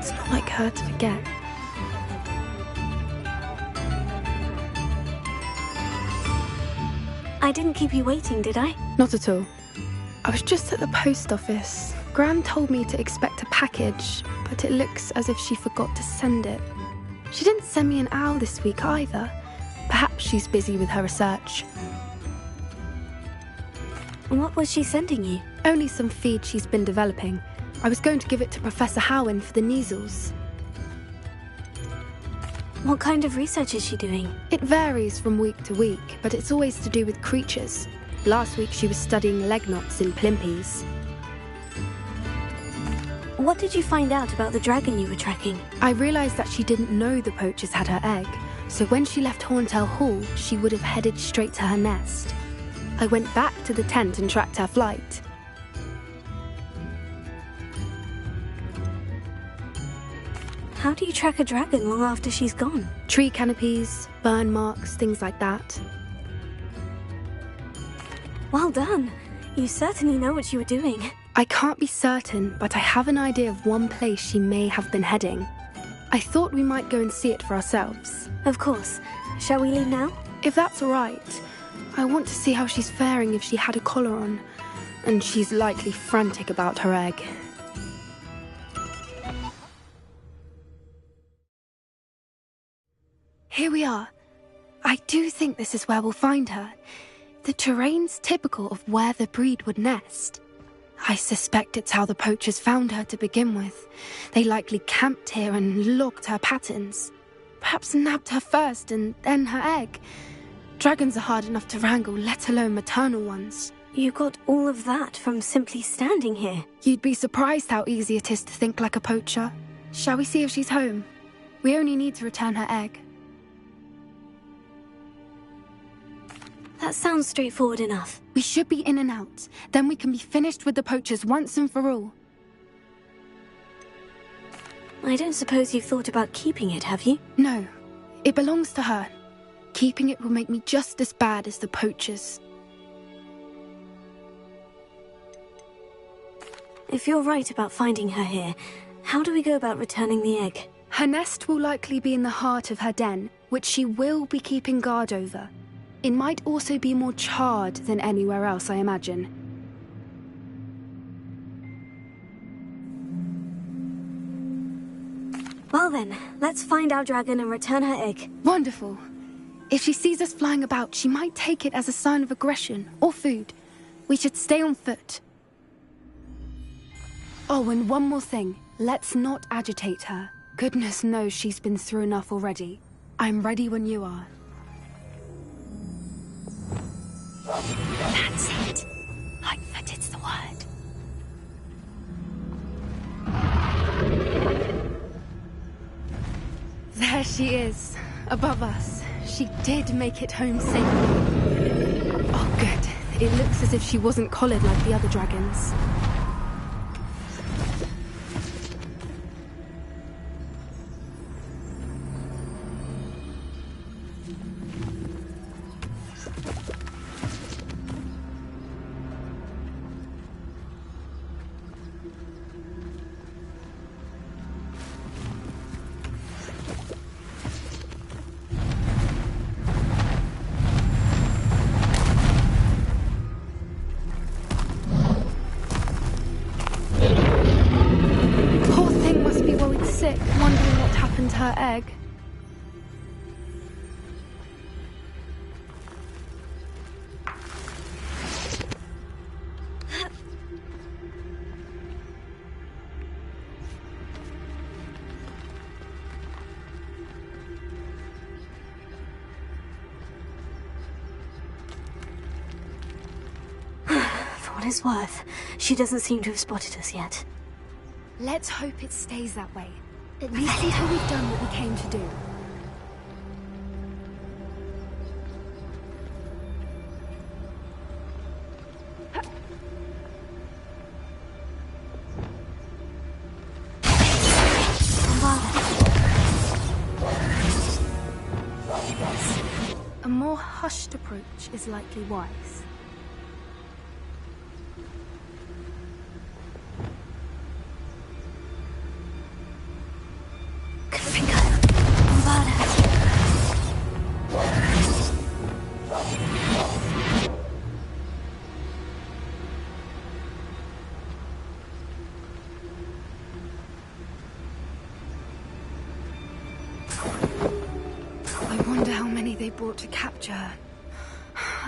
It's not like her to forget. I didn't keep you waiting, did I? Not at all. I was just at the post office. Gran told me to expect a package, but it looks as if she forgot to send it. She didn't send me an owl this week either. Perhaps she's busy with her research. What was she sending you? Only some feed she's been developing. I was going to give it to Professor Howen for the measles. What kind of research is she doing? It varies from week to week, but it's always to do with creatures. Last week she was studying leg knots in plimpies. What did you find out about the dragon you were tracking? I realised that she didn't know the poachers had her egg, so when she left Horntail Hall, she would have headed straight to her nest. I went back to the tent and tracked her flight. How do you track a dragon long after she's gone? Tree canopies, burn marks, things like that. Well done. You certainly know what you were doing. I can't be certain, but I have an idea of one place she may have been heading. I thought we might go and see it for ourselves. Of course. Shall we leave now? If that's all right. I want to see how she's faring if she had a collar on. And she's likely frantic about her egg. Here we are. I do think this is where we'll find her. The terrain's typical of where the breed would nest. I suspect it's how the poachers found her to begin with. They likely camped here and logged her patterns. Perhaps nabbed her first and then her egg. Dragons are hard enough to wrangle, let alone maternal ones. You got all of that from simply standing here. You'd be surprised how easy it is to think like a poacher. Shall we see if she's home? We only need to return her egg. That sounds straightforward enough. We should be in and out. Then we can be finished with the poachers once and for all. I don't suppose you've thought about keeping it, have you? No. It belongs to her. Keeping it will make me just as bad as the poachers. If you're right about finding her here, how do we go about returning the egg? Her nest will likely be in the heart of her den, which she will be keeping guard over. It might also be more charred than anywhere else, I imagine. Well then, let's find our dragon and return her egg. Wonderful. If she sees us flying about, she might take it as a sign of aggression or food. We should stay on foot. Oh, and one more thing. Let's not agitate her. Goodness knows she's been through enough already. I'm ready when you are. That's it. Lightfooted's the word. There she is, above us. She did make it home safely. Oh, good. It looks as if she wasn't collared like the other dragons. Wondering what happened to her egg. For what it's worth, she doesn't seem to have spotted us yet. Let's hope it stays that way. At least until we've done what we came to do. A more hushed approach is likely wise. brought to capture.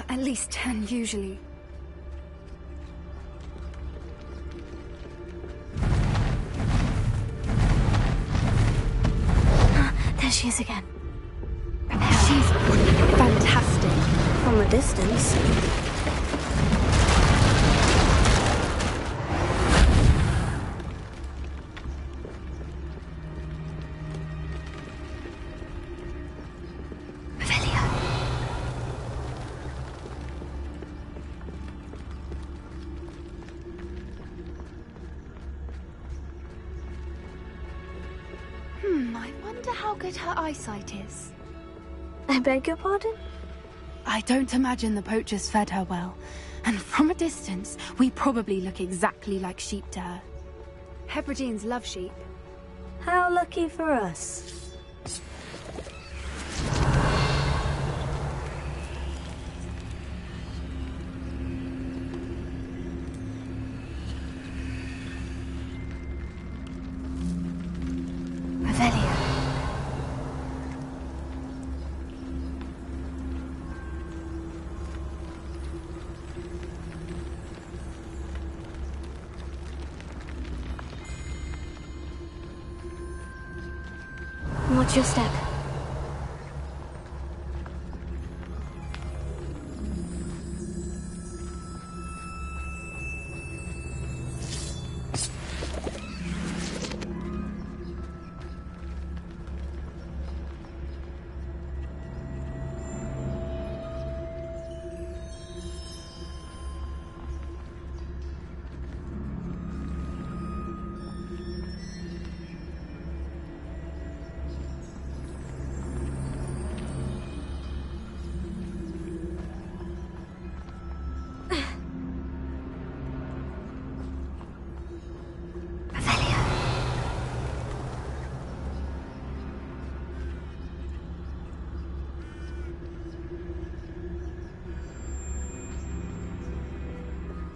At least 10, usually. There she is again. She's fantastic. From a distance. I wonder how good her eyesight is. I beg your pardon? I don't imagine the poachers fed her well. And from a distance, we probably look exactly like sheep to her. Hebrideans love sheep. How lucky for us. Watch your step.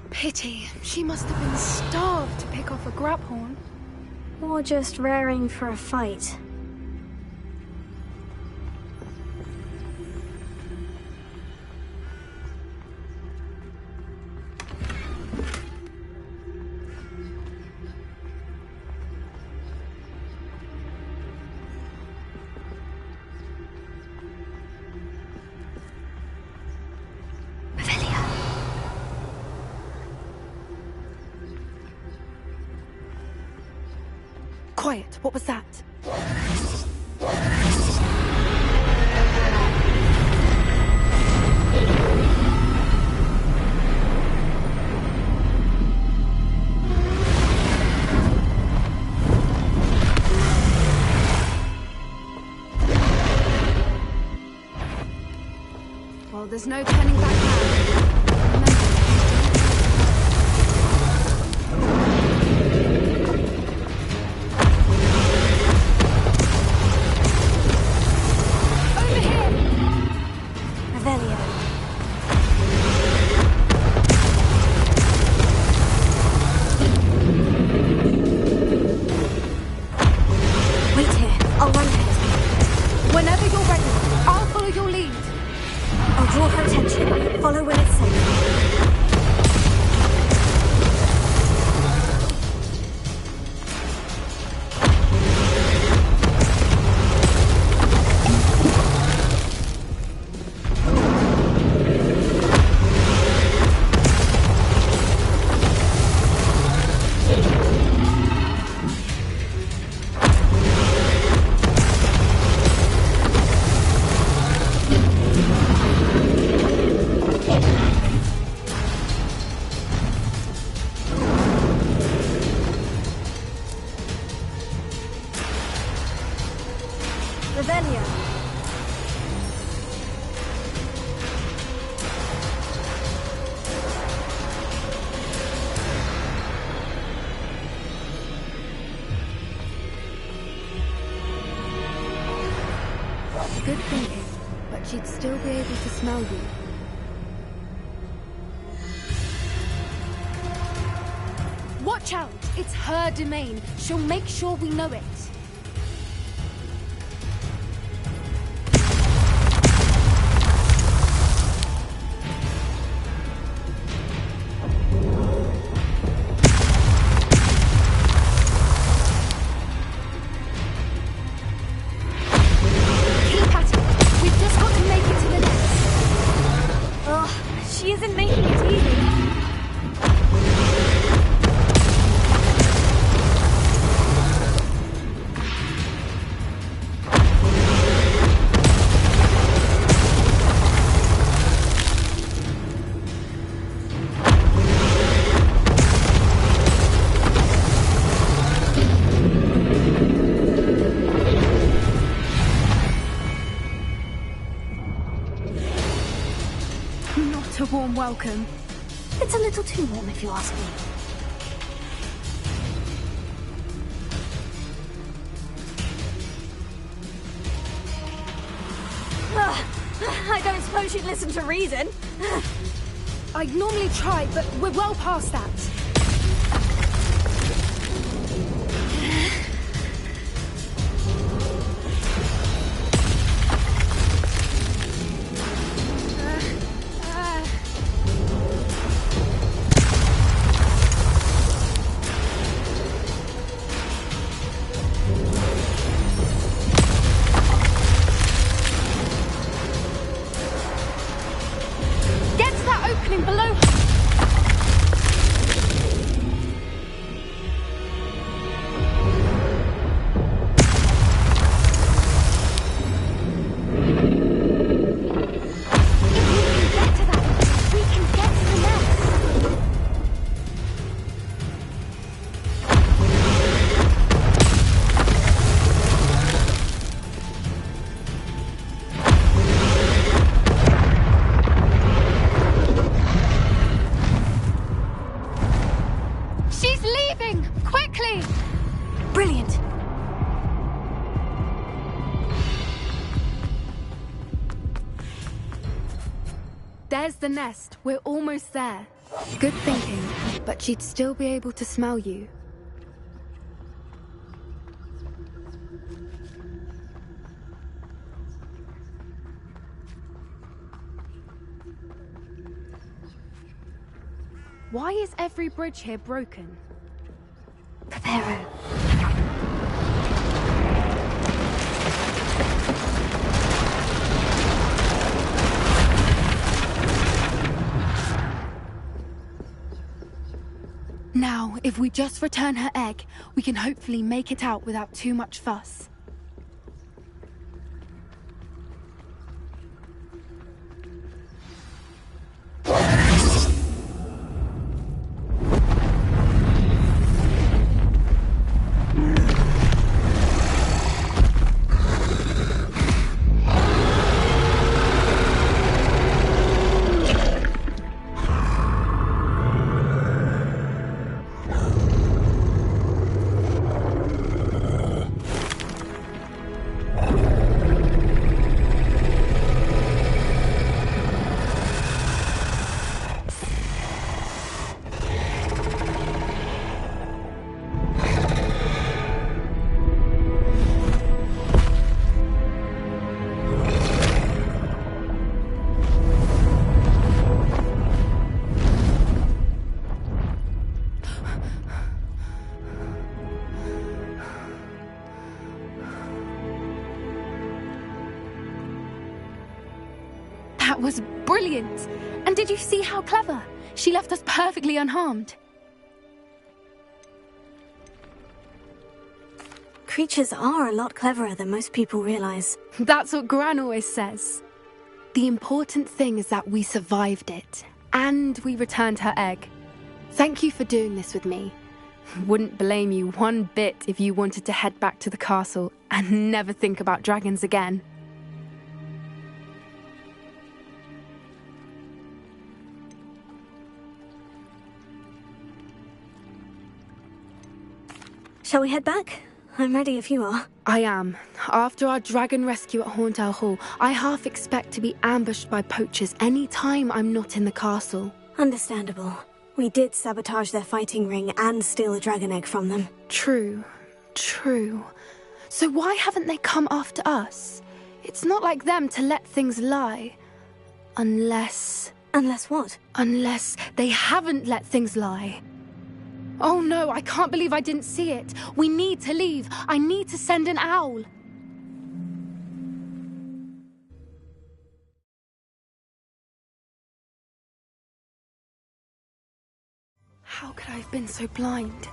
Pity. She must have been starved to pick off a grabhorn. Or just raring for a fight. Quiet, what was that? Well, there's no turning back now. Good thinking, but she'd still be able to smell you. Watch out! It's her domain. She'll make sure we know it. welcome. It's a little too warm if you ask me. I don't suppose you'd listen to reason. I'd normally try, but we're well past that. There's the nest. We're almost there. Good thinking, but she'd still be able to smell you. Why is every bridge here broken? Preparo. Now, if we just return her egg, we can hopefully make it out without too much fuss. That was brilliant! And did you see how clever? She left us perfectly unharmed. Creatures are a lot cleverer than most people realize. That's what Gran always says. The important thing is that we survived it, and we returned her egg. Thank you for doing this with me. Wouldn't blame you one bit if you wanted to head back to the castle and never think about dragons again. Shall we head back? I'm ready if you are. I am. After our dragon rescue at Horndale Hall, I half expect to be ambushed by poachers any time I'm not in the castle. Understandable. We did sabotage their fighting ring and steal a dragon egg from them. True. So why haven't they come after us? It's not like them to let things lie. Unless... Unless what? Unless they haven't let things lie. Oh no, I can't believe I didn't see it. We need to leave. I need to send an owl. How could I have been so blind?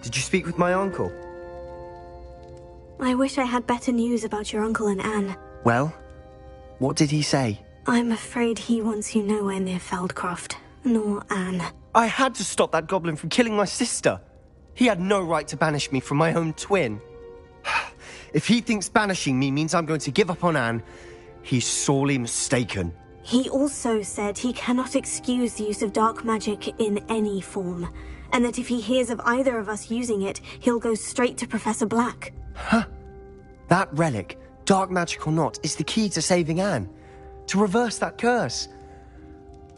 Did you speak with my uncle? I wish I had better news about your uncle and Anne. Well, what did he say? I'm afraid he wants you nowhere near Feldcroft, nor Anne. I had to stop that goblin from killing my sister. He had no right to banish me from my own twin. If he thinks banishing me means I'm going to give up on Anne, he's sorely mistaken. He also said he cannot excuse the use of dark magic in any form, and that if he hears of either of us using it, he'll go straight to Professor Black. Huh? That relic, dark magic or not, is the key to saving Anne. To reverse that curse.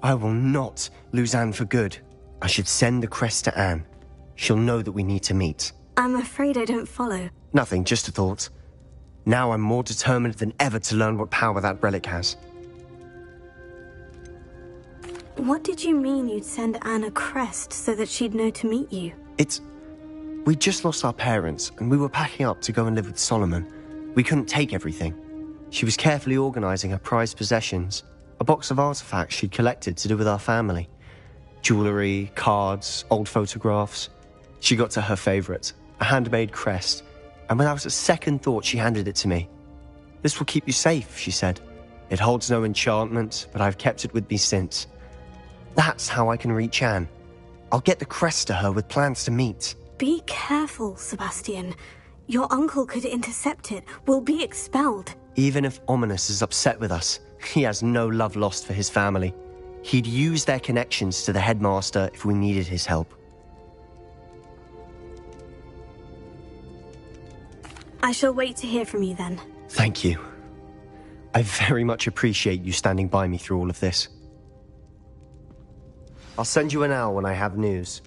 I will not lose Anne for good. I should send the crest to Anne. She'll know that we need to meet. I'm afraid I don't follow. Nothing, just a thought. Now I'm more determined than ever to learn what power that relic has. What did you mean you'd send Anne a crest so that she'd know to meet you? We just lost our parents, and we were packing up to go and live with Solomon. We couldn't take everything. She was carefully organizing her prized possessions, a box of artifacts she'd collected to do with our family. Jewelry, cards, old photographs. She got to her favorite, a handmade crest, and without a second thought she handed it to me. "This will keep you safe," she said. "It holds no enchantment, but I've kept it with me since. That's how I can reach Anne. I'll get the crest to her with plans to meet." Be careful, Sebastian. Your uncle could intercept it. We'll be expelled. Even if Ominous is upset with us, he has no love lost for his family. He'd use their connections to the headmaster if we needed his help. I shall wait to hear from you then. Thank you. I very much appreciate you standing by me through all of this. I'll send you an owl when I have news.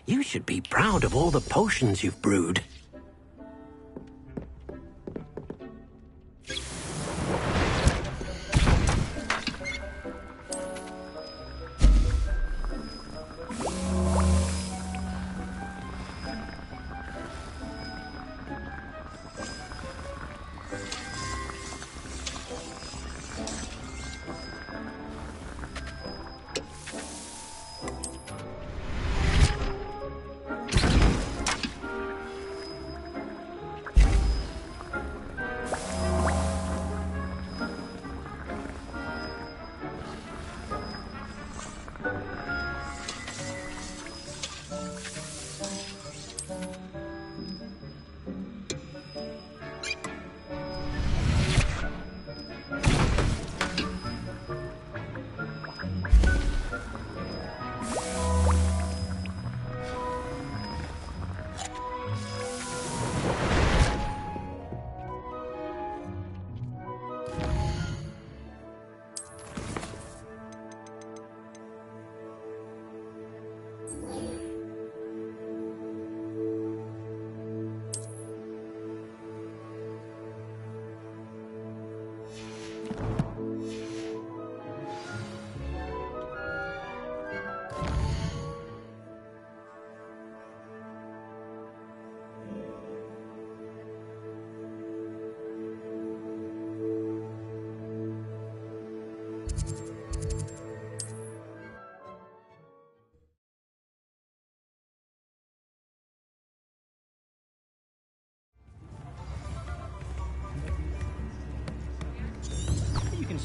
You should be proud of all the potions you've brewed.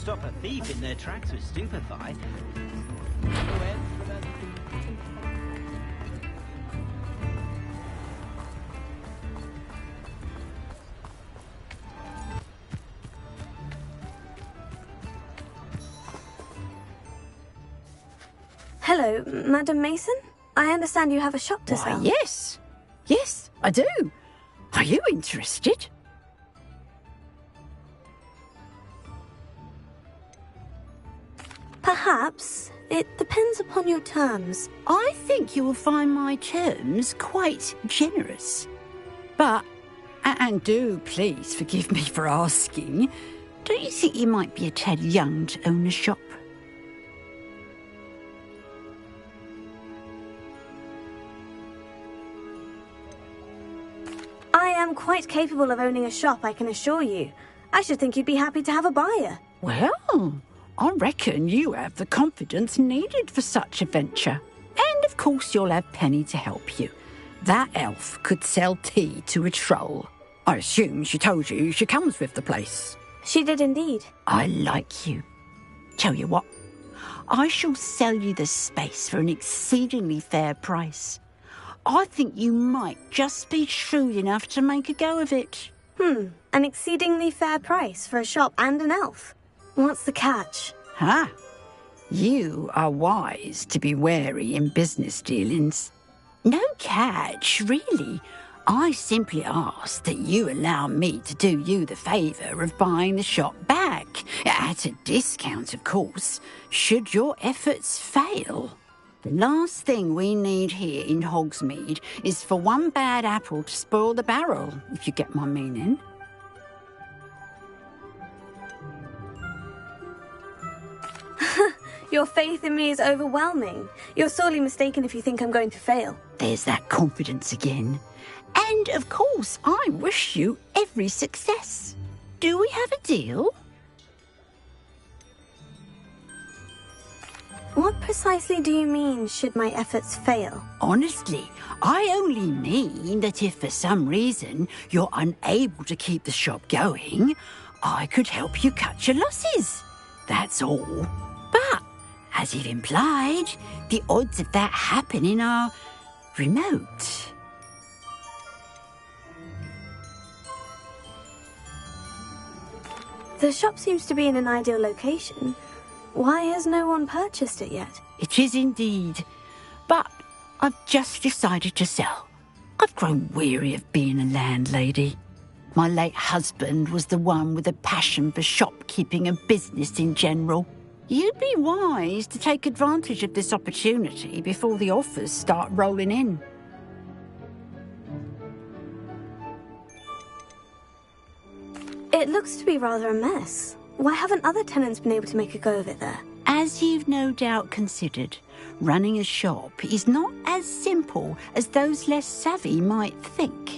stop a thief in their tracks with stupefy. Hello, Madam Mason? I understand you have a shop to sell. Yes. Yes, I do. Are you interested? Perhaps. It depends upon your terms. I think you will find my terms quite generous. But, and do please forgive me for asking, don't you think you might be a tad young to own a shop? I am quite capable of owning a shop, I can assure you. I should think you'd be happy to have a buyer. Well, I reckon you have the confidence needed for such a venture. And of course you'll have Penny to help you. That elf could sell tea to a troll. I assume she told you she comes with the place. She did indeed. I like you. Tell you what, I shall sell you the space for an exceedingly fair price. I think you might just be shrewd enough to make a go of it. An exceedingly fair price for a shop and an elf. What's the catch? You are wise to be wary in business dealings. No catch, really. I simply ask that you allow me to do you the favour of buying the shop back, at a discount, of course, should your efforts fail. The last thing we need here in Hogsmeade is for one bad apple to spoil the barrel, if you get my meaning. Your faith in me is overwhelming. You're sorely mistaken if you think I'm going to fail. There's that confidence again. And, of course, I wish you every success. Do we have a deal? What precisely do you mean, should my efforts fail? Honestly, I only mean that if for some reason you're unable to keep the shop going, I could help you cut your losses. That's all. But, as you've implied, the odds of that happening are remote. The shop seems to be in an ideal location. Why has no one purchased it yet? It is indeed. But I've just decided to sell. I've grown weary of being a landlady. My late husband was the one with a passion for shopkeeping and business in general. You'd be wise to take advantage of this opportunity before the offers start rolling in. It looks to be rather a mess. Why haven't other tenants been able to make a go of it there? As you've no doubt considered, running a shop is not as simple as those less savvy might think.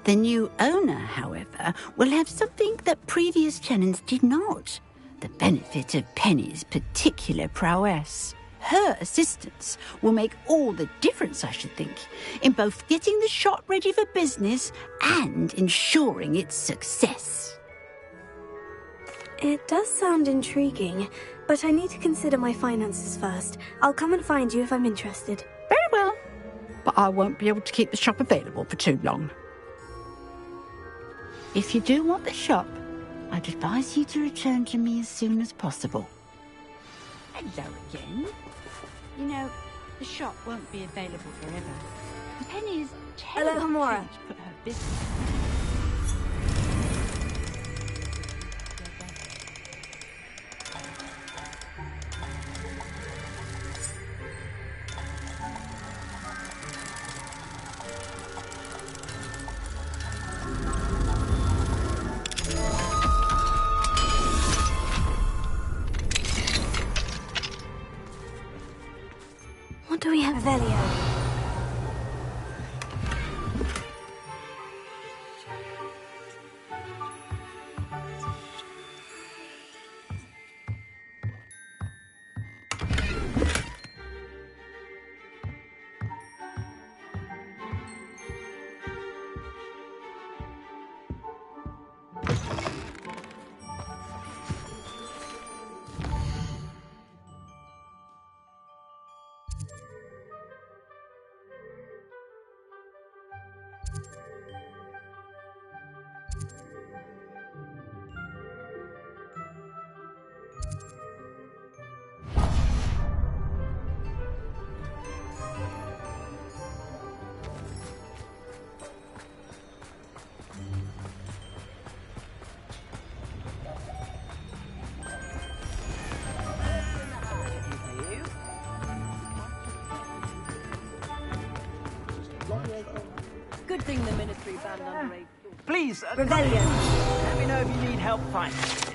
The new owner, however, will have something that previous tenants did not. The benefit of Penny's particular prowess. Her assistance will make all the difference, I should think, in both getting the shop ready for business and ensuring its success. It does sound intriguing, but I need to consider my finances first. I'll come and find you if I'm interested. Very well, but I won't be able to keep the shop available for too long. If you do want the shop, I'd advise you to return to me as soon as possible. Hello again. You know, the shop won't be available forever. Penny is Hello, Hamora. to put her business. What do we have, Velio? Good thing the Ministry banned underage. Please, Rebellion. let me know if you need help finding it.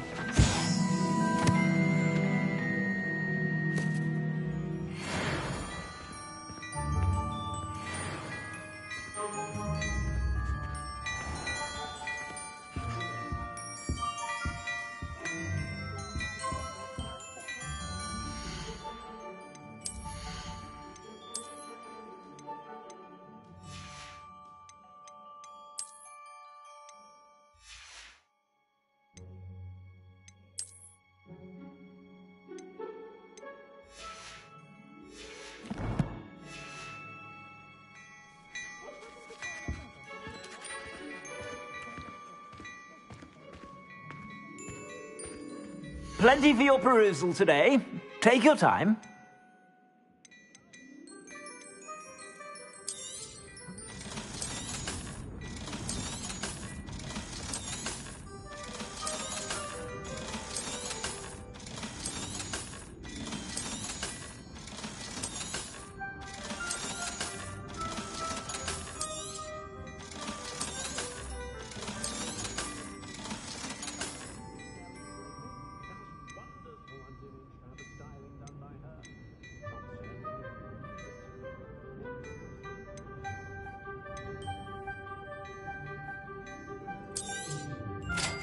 Plenty for your perusal today. Take your time.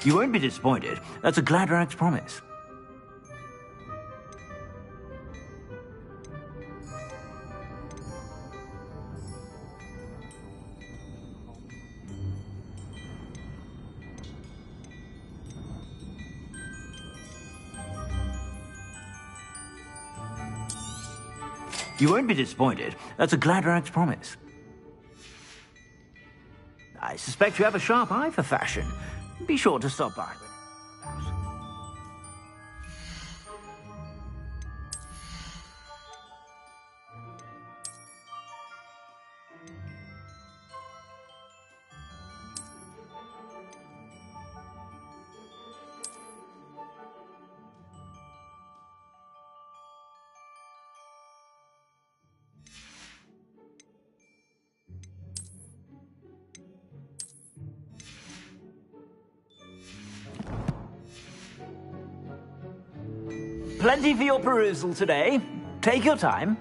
You won't be disappointed. That's a Gladrag's promise. You won't be disappointed. That's a Gladrag's promise. I suspect you have a sharp eye for fashion. Be sure to stop by. Plenty for your perusal today. Take your time.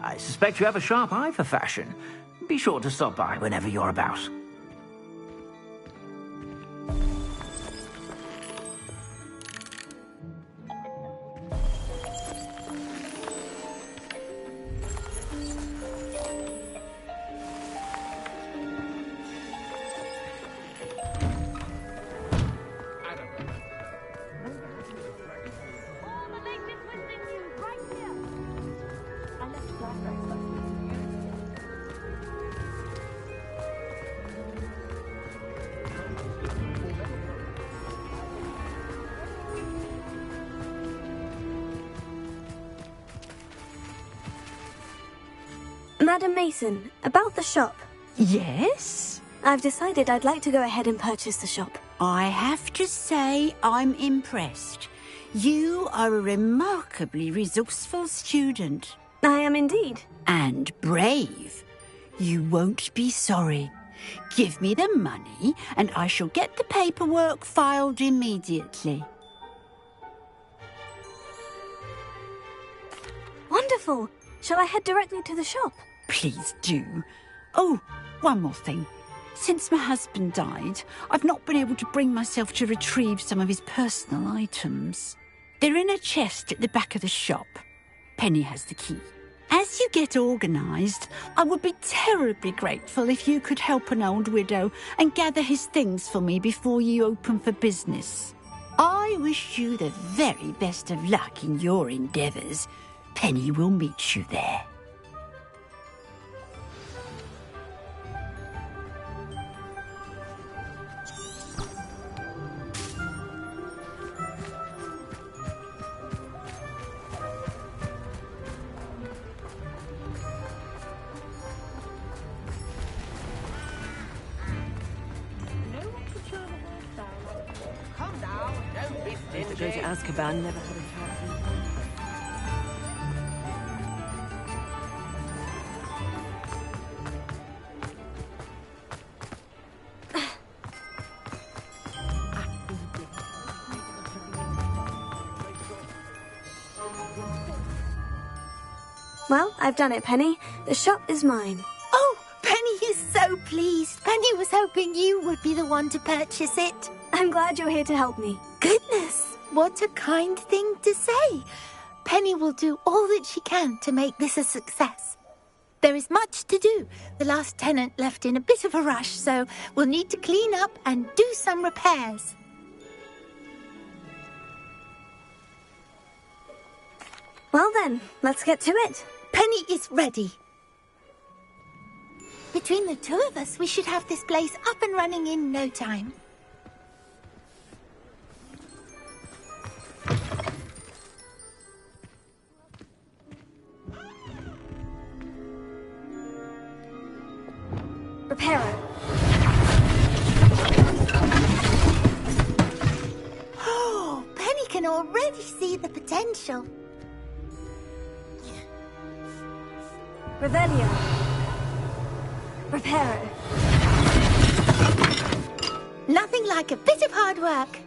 I suspect you have a sharp eye for fashion. Be sure to stop by whenever you're about. Madam Mason, about the shop. Yes? I've decided I'd like to go ahead and purchase the shop. I have to say I'm impressed. You are a remarkably resourceful student. I am indeed. And brave. You won't be sorry. Give me the money and I shall get the paperwork filed immediately. Wonderful. Shall I head directly to the shop? Please do. Oh, one more thing. Since my husband died, I've not been able to bring myself to retrieve some of his personal items. They're in a chest at the back of the shop. Penny has the key. As you get organised, I would be terribly grateful if you could help an old widow and gather his things for me before you open for business. I wish you the very best of luck in your endeavours. Penny will meet you there. No one could show the hairstyle like this. Come Supposed to go to Azkaban, never had a chance. Well, I've done it, Penny. The shop is mine. Oh, Penny is so pleased. Penny was hoping you would be the one to purchase it. I'm glad you're here to help me. Goodness, what a kind thing to say. Penny will do all that she can to make this a success. There is much to do. The last tenant left in a bit of a rush, so we'll need to clean up and do some repairs. Well then, let's get to it. Penny is ready. Between the two of us, we should have this place up and running in no time. Reparo. Oh, Penny can already see the potential. Revelio. Reparo. Nothing like a bit of hard work.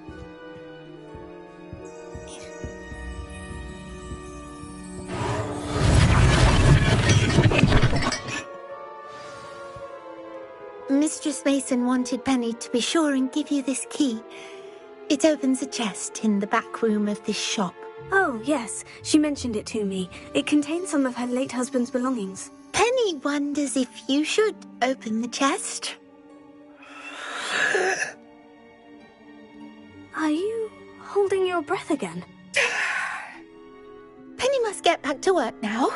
Mistress Mason wanted Penny to be sure and give you this key. It opens a chest in the back room of this shop. Oh, yes. She mentioned it to me. It contains some of her late husband's belongings. Penny wonders if you should open the chest. Are you holding your breath again? Penny must get back to work now.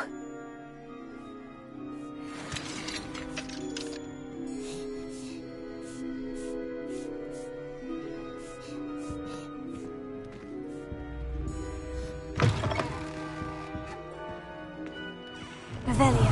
Revelio.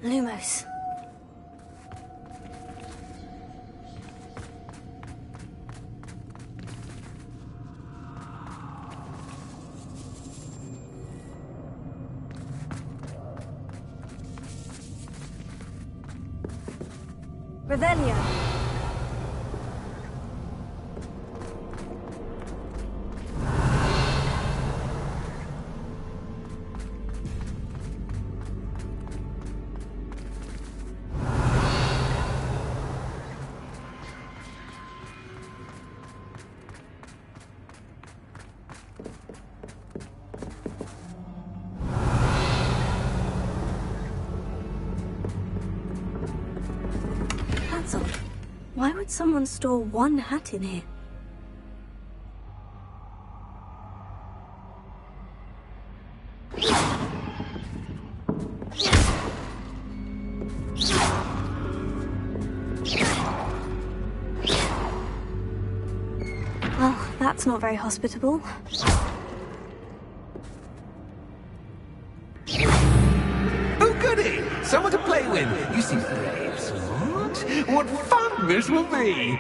Lumos. Revelio. That's odd. Why would someone store one hat in here? Well, that's not very hospitable. Oh, goody! Someone to play with. You seem brave, smart. What fun this will be!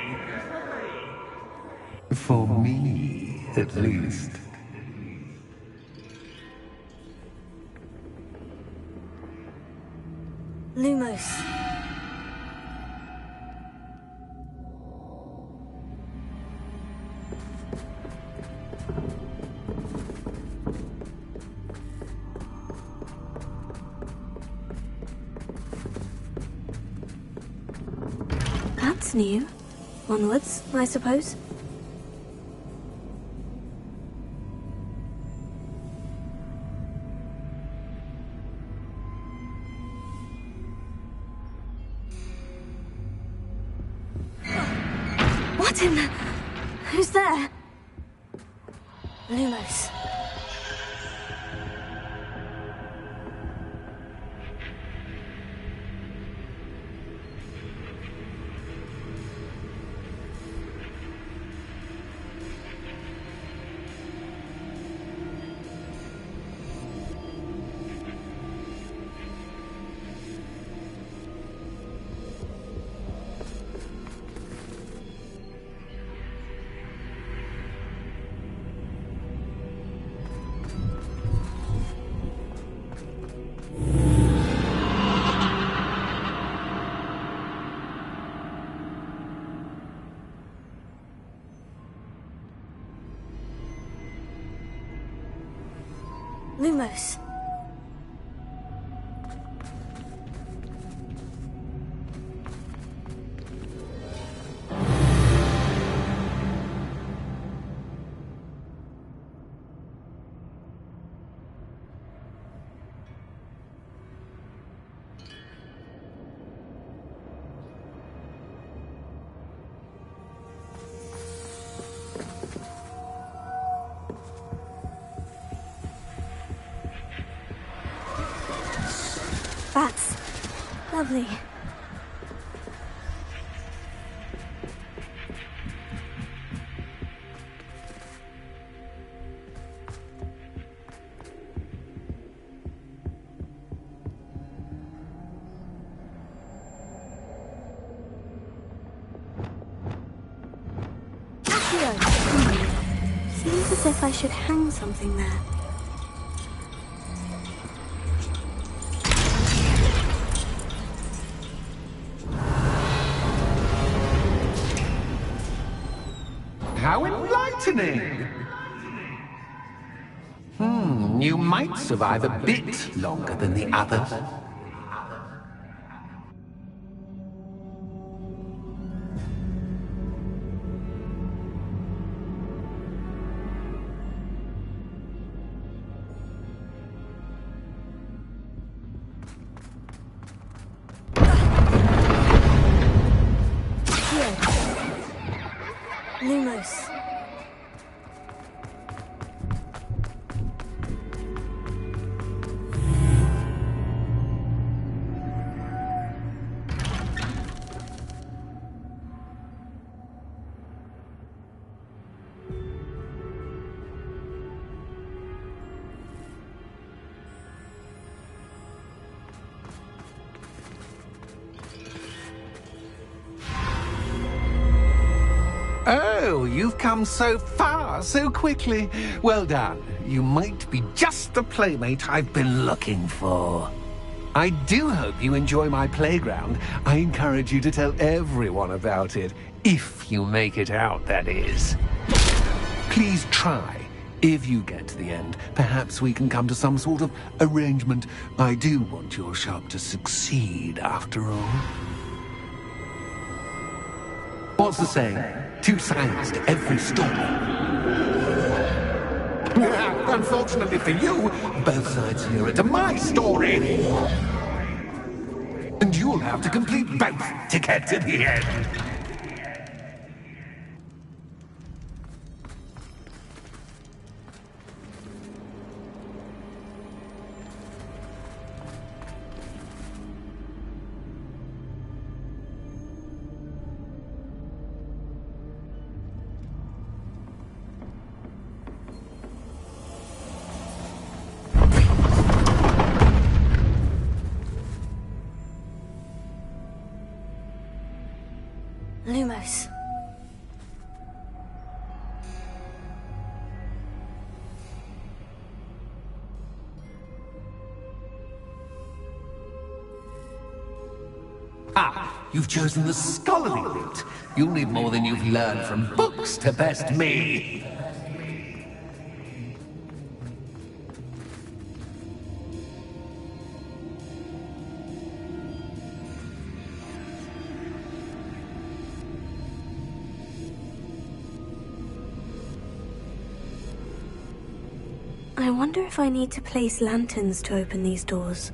For me, at least. Lumos. That's new. Onwards, I suppose. What in the... Who's there? Lumos. Lumos. That's lovely. Seems as if I should hang something there. How enlightening! You might survive a bit longer than the others. Lumos. Oh, you've come so far, so quickly. Well done. You might be just the playmate I've been looking for. I do hope you enjoy my playground. I encourage you to tell everyone about it. If you make it out, that is. Please try. If you get to the end, perhaps we can come to some sort of arrangement. I do want your shop to succeed, after all. What's the saying? 2 sides to every story. Unfortunately for you, both sides hear it to my story. And you'll have to complete both to get to the end. Lumos. Ah, you've chosen the scholarly route. You'll need more than you've learned from books to best me. I wonder if I need to place lanterns to open these doors.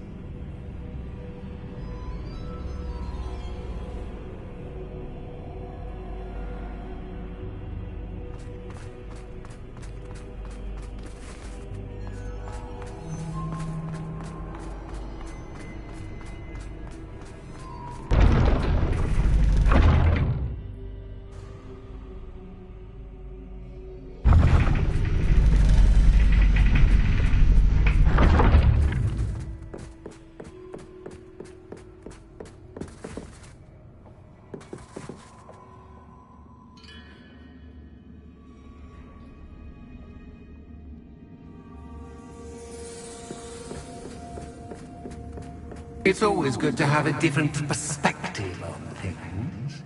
It's always good to have a different perspective on things.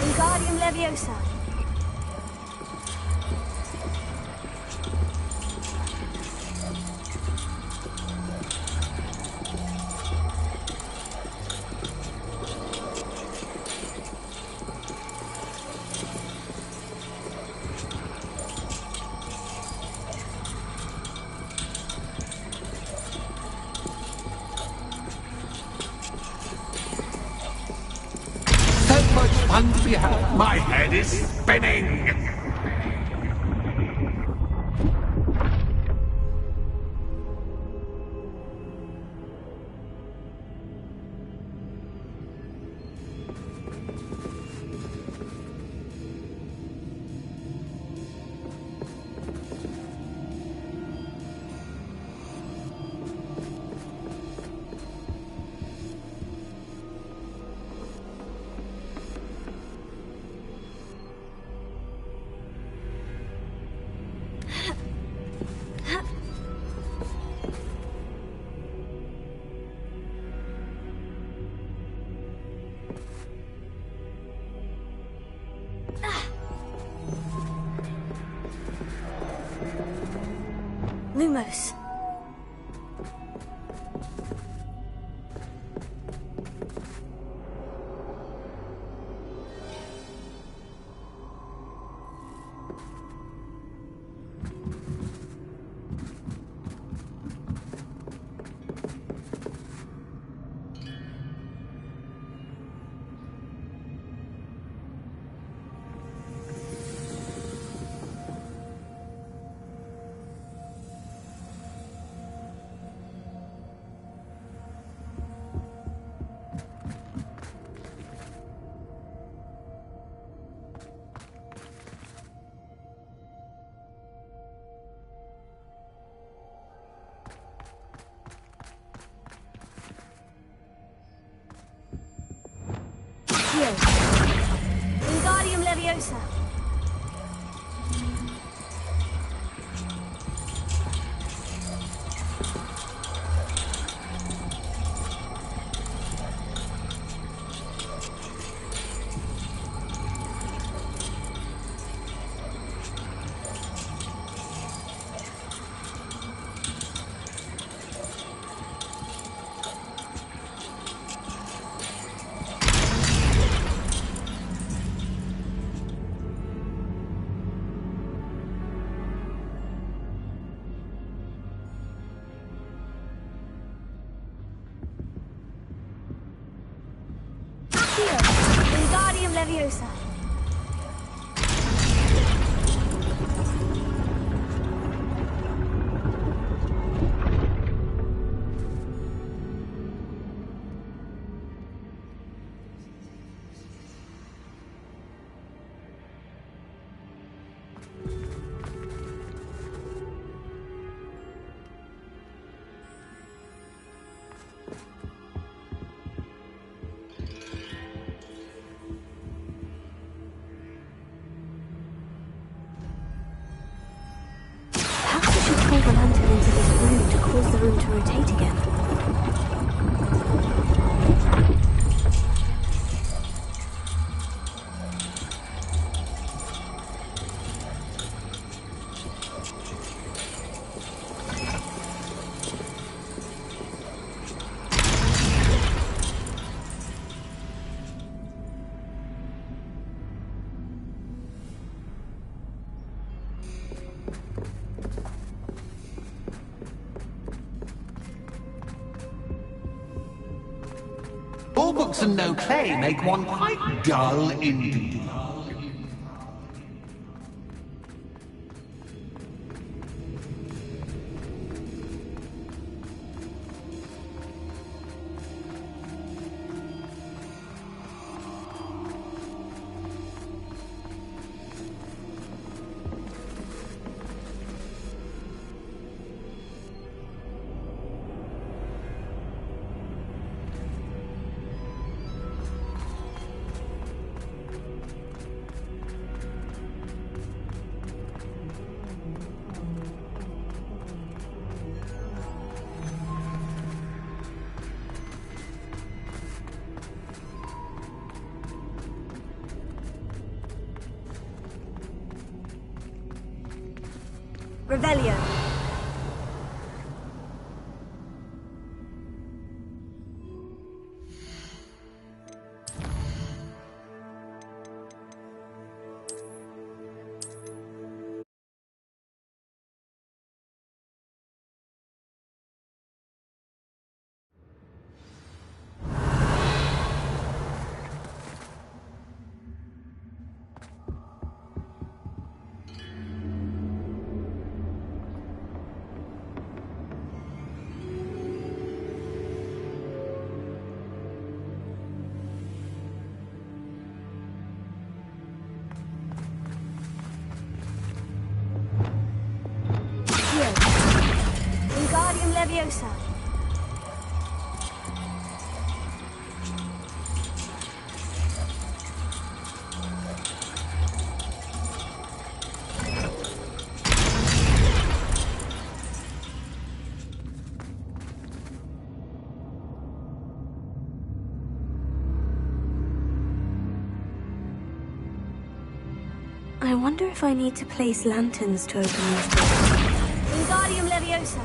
Wingardium Leviosa. Fun to be had. My head is spinning. Lumos. Wingardium Leviosa. Wingardium Leviosa. Pull the lantern into this room to cause the room to rotate again. All books and no clay make one quite dull indeed. Revelio. Wingardium Leviosa. I wonder if I need to place lanterns to open these doors. Wingardium Leviosa.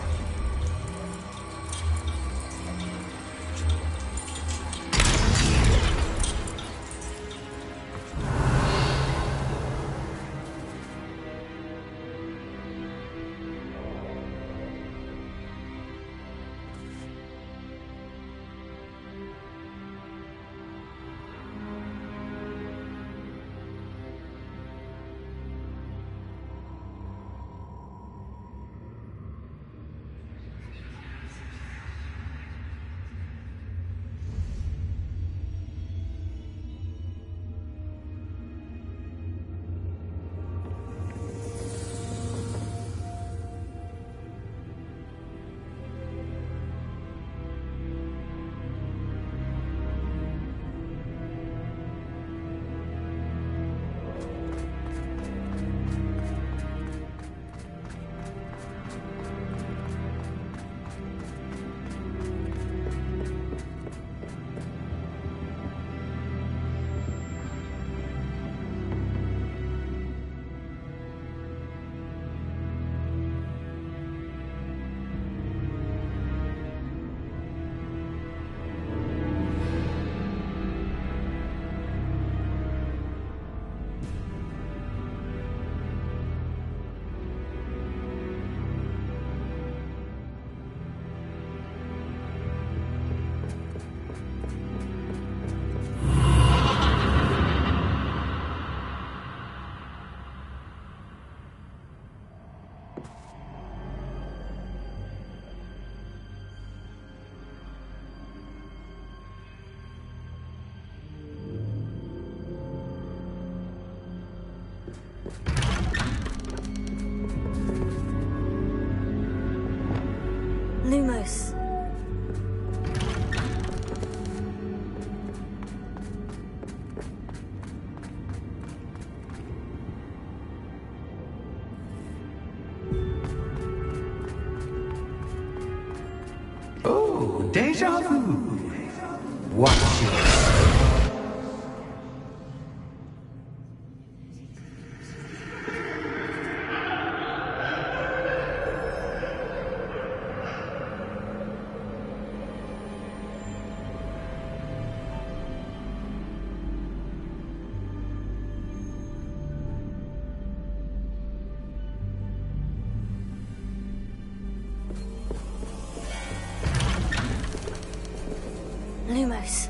Lumos. Oh, déjà vu. Watch it. Lumos.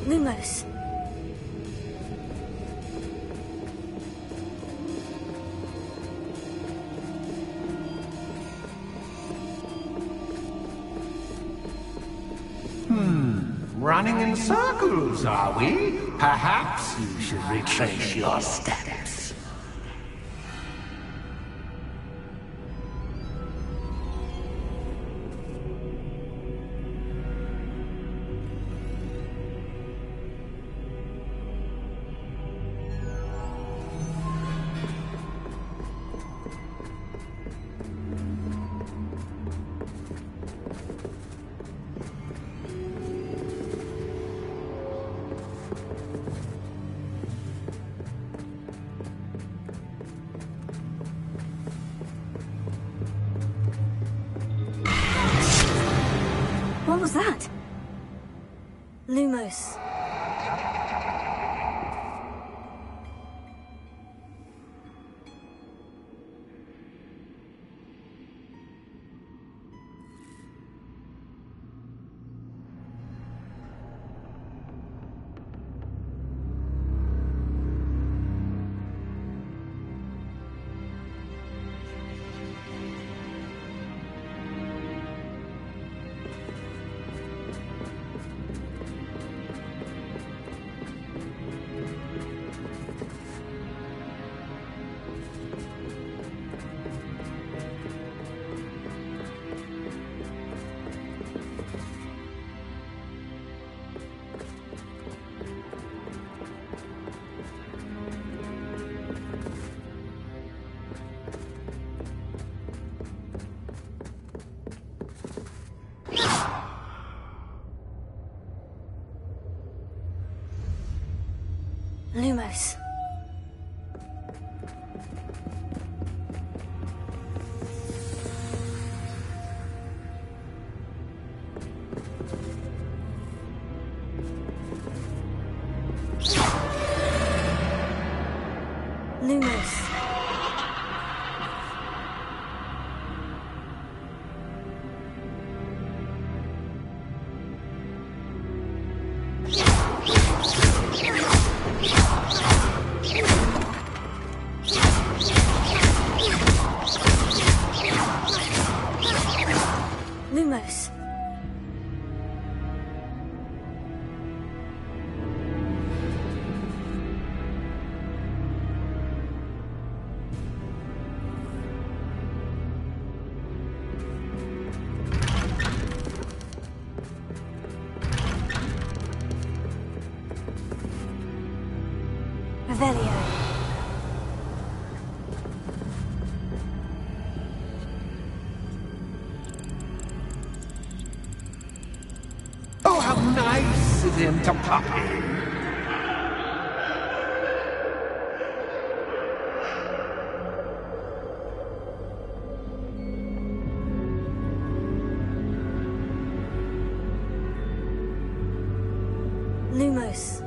Lumos. Running in circles, are we? Perhaps you should retrace your steps. What was that? Lumos. Lumos. Lumos. Lumos. Revelio. Oh, how nice of him to pop in. Lumos.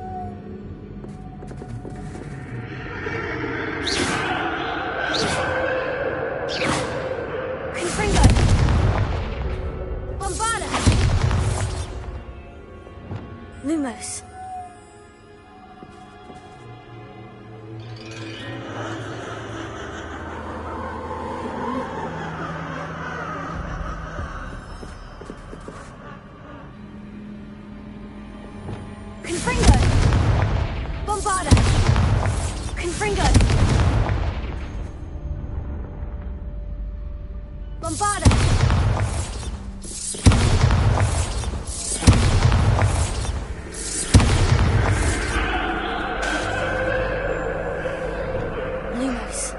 Confringo. Bombarda. Lumos. Confringo. Bombarda. Confringo. Bombarda. Lumos.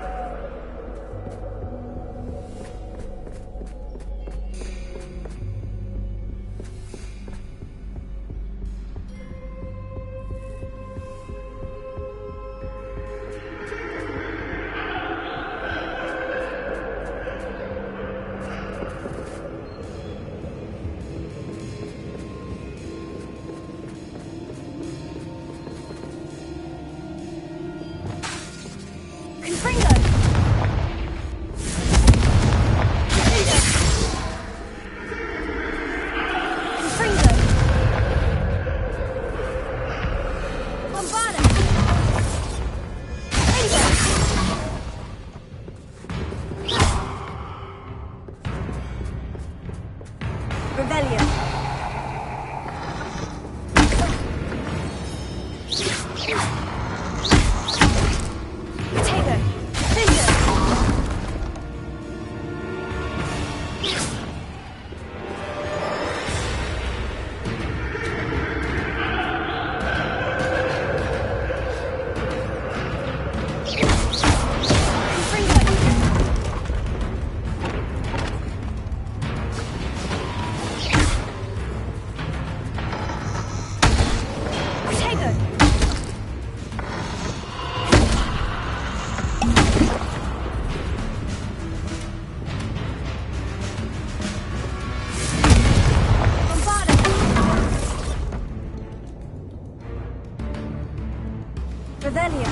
Confringo. Confringo. Bombarda. Revelio. Potato. Finger. Potato. Bombarda. Revelio.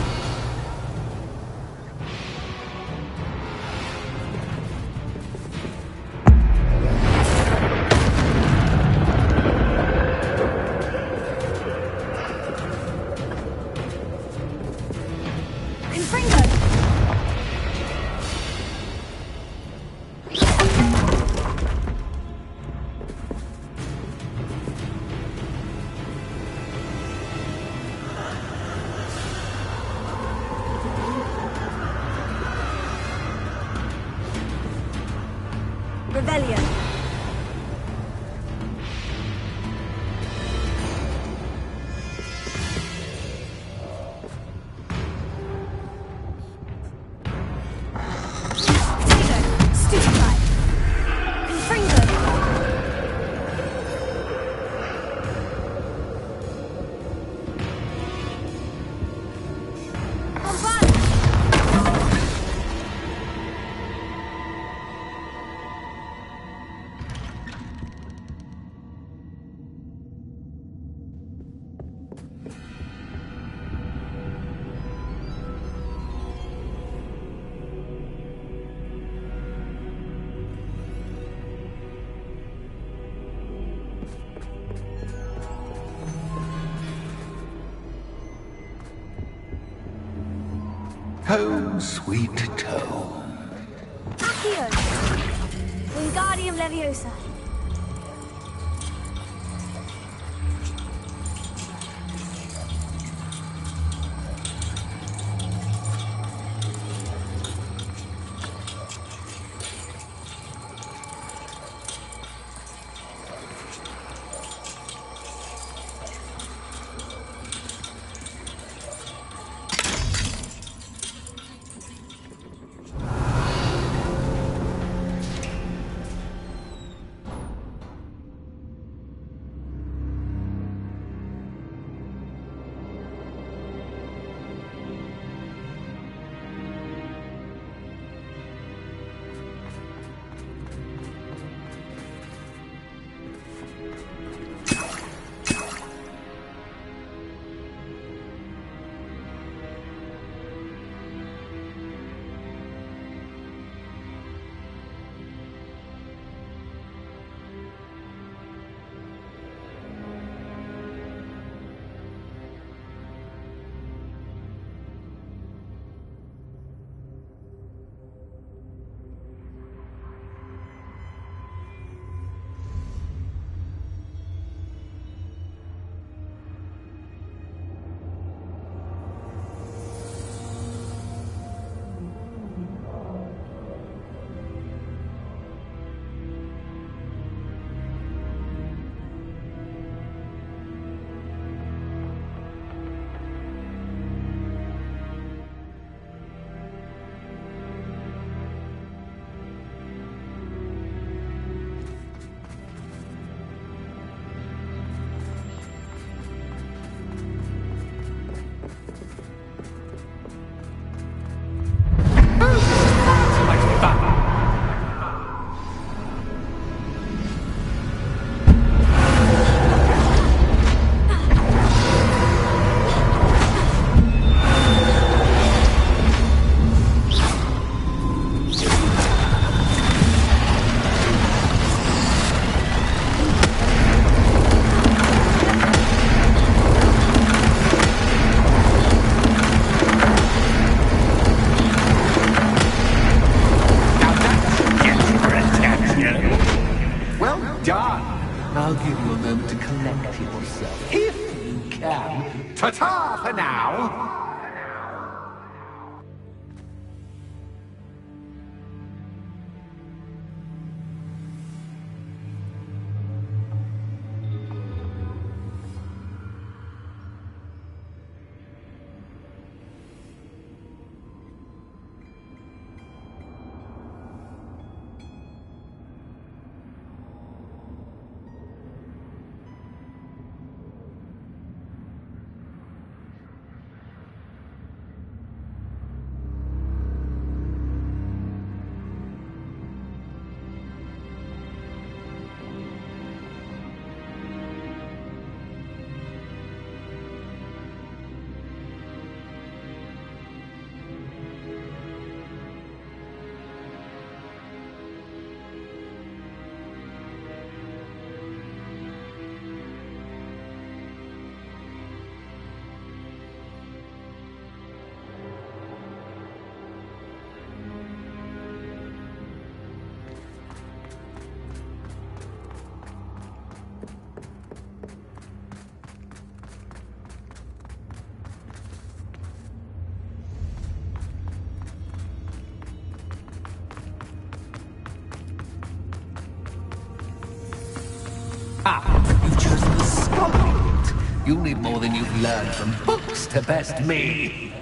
Confringo. Revelio. Potato. Stupefy. Confringo. Home sweet home. Accio! Wingardium Leviosa. I'll give you a moment to collect yourself, if you can. Ta-ta for now! You've chosen the scholarly route. You'll need more than you've learned from books to best me.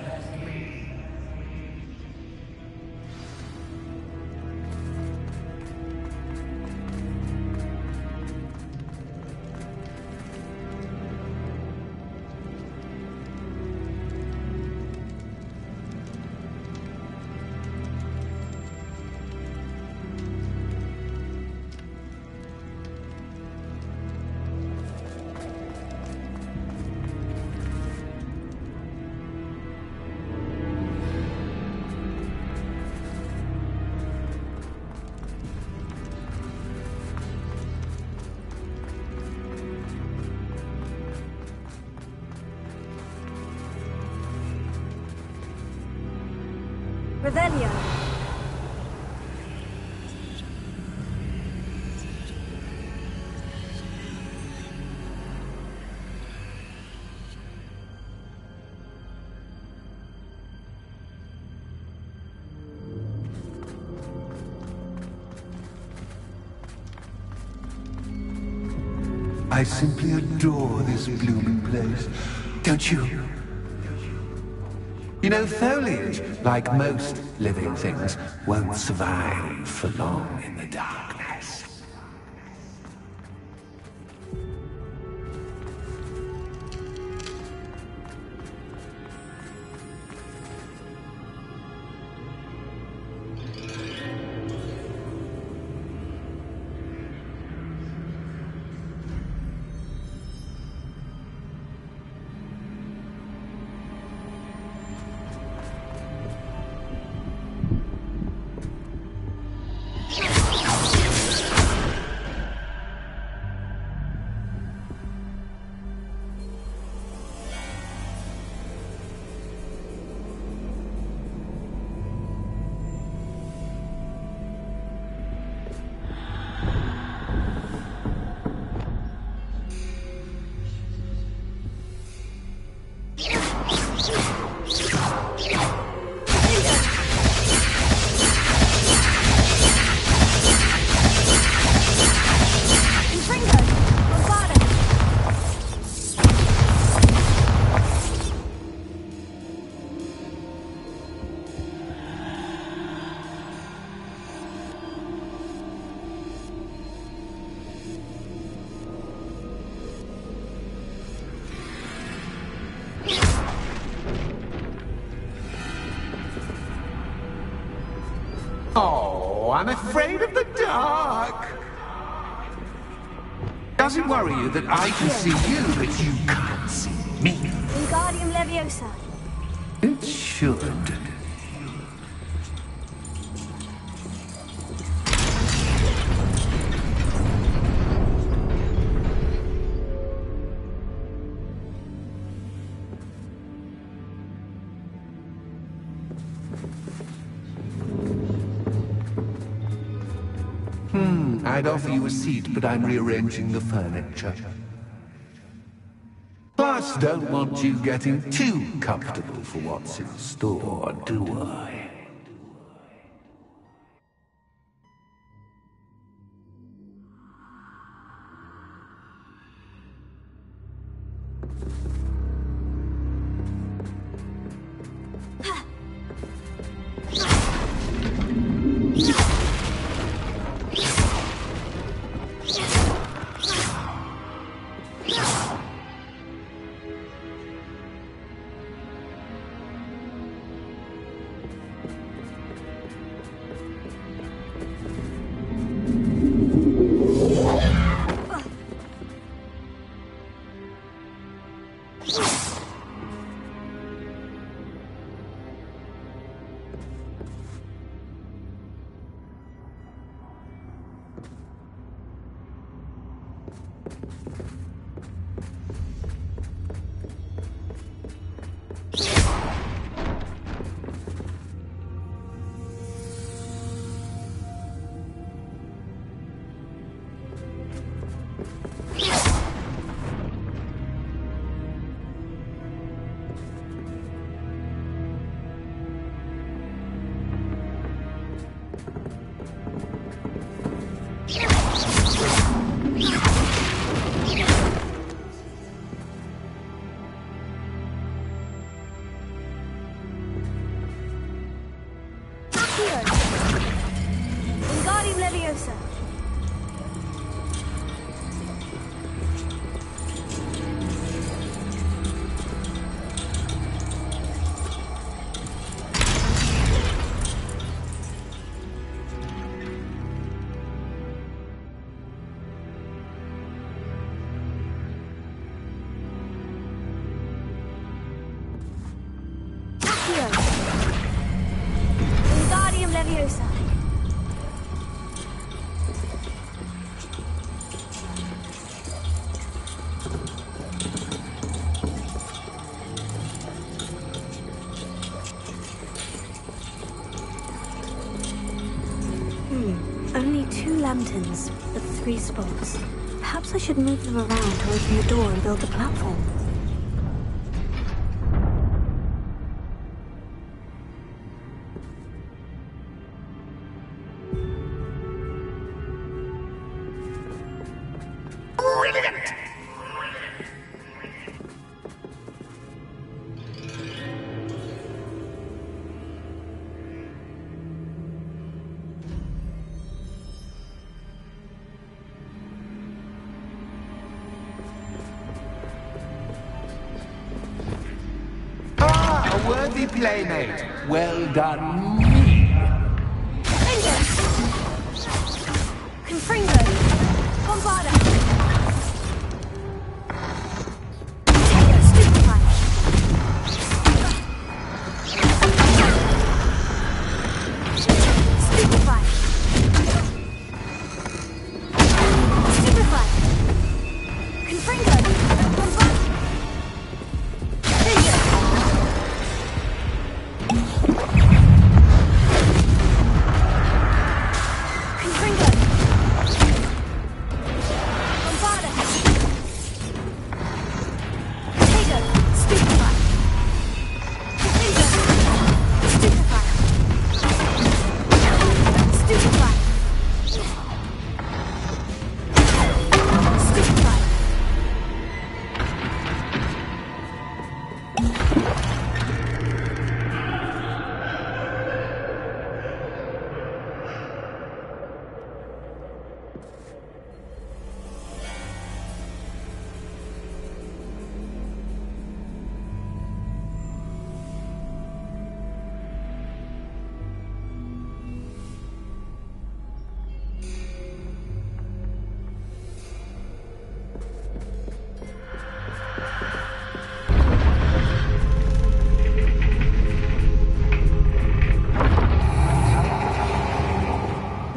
Revelio. I simply adore this blooming place, don't you? You know, foliage, like most living things, won't survive for long in the darkness. Oh, I'm afraid of the dark. Does it worry you that I can see you, but you can't see me? Wingardium Leviosa. It should. I'd offer you a seat, but I'm rearranging the furniture. Plus, don't want you getting too comfortable for what's in store, do I? lanterns, at 3 spots. Perhaps I should move them around to open the door and build the platform. Brilliant! A worthy playmate. Well done. Confringo! Bombarda! Stupefy! Stupefy! Stupefy! Confringo! Bombarda!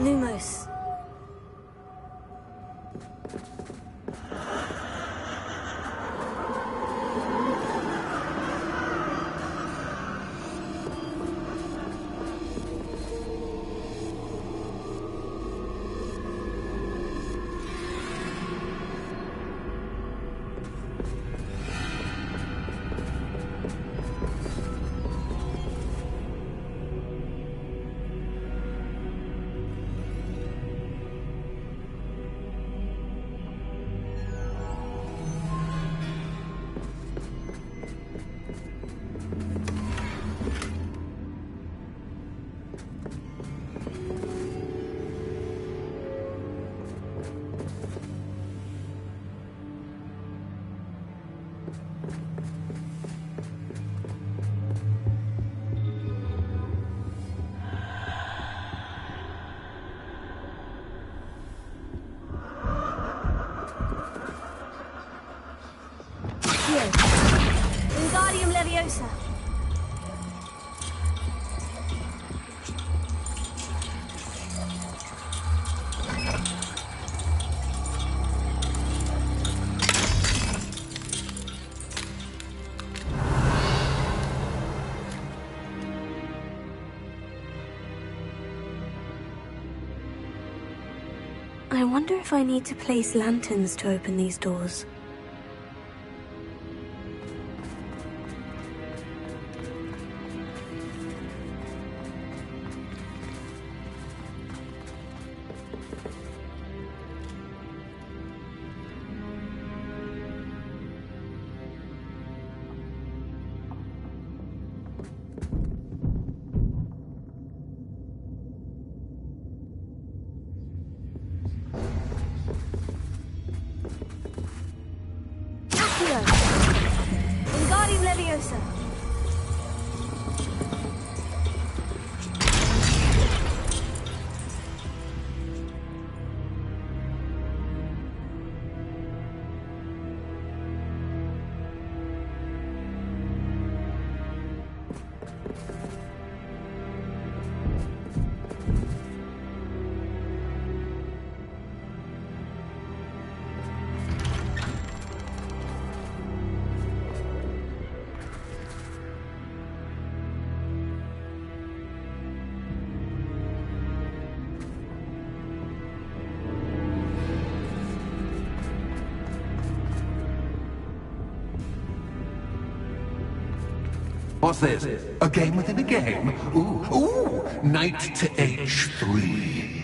Lumos. Wingardium Leviosa. I wonder if I need to place lanterns to open these doors. What's this? A game within a game? Ooh, knight to h3.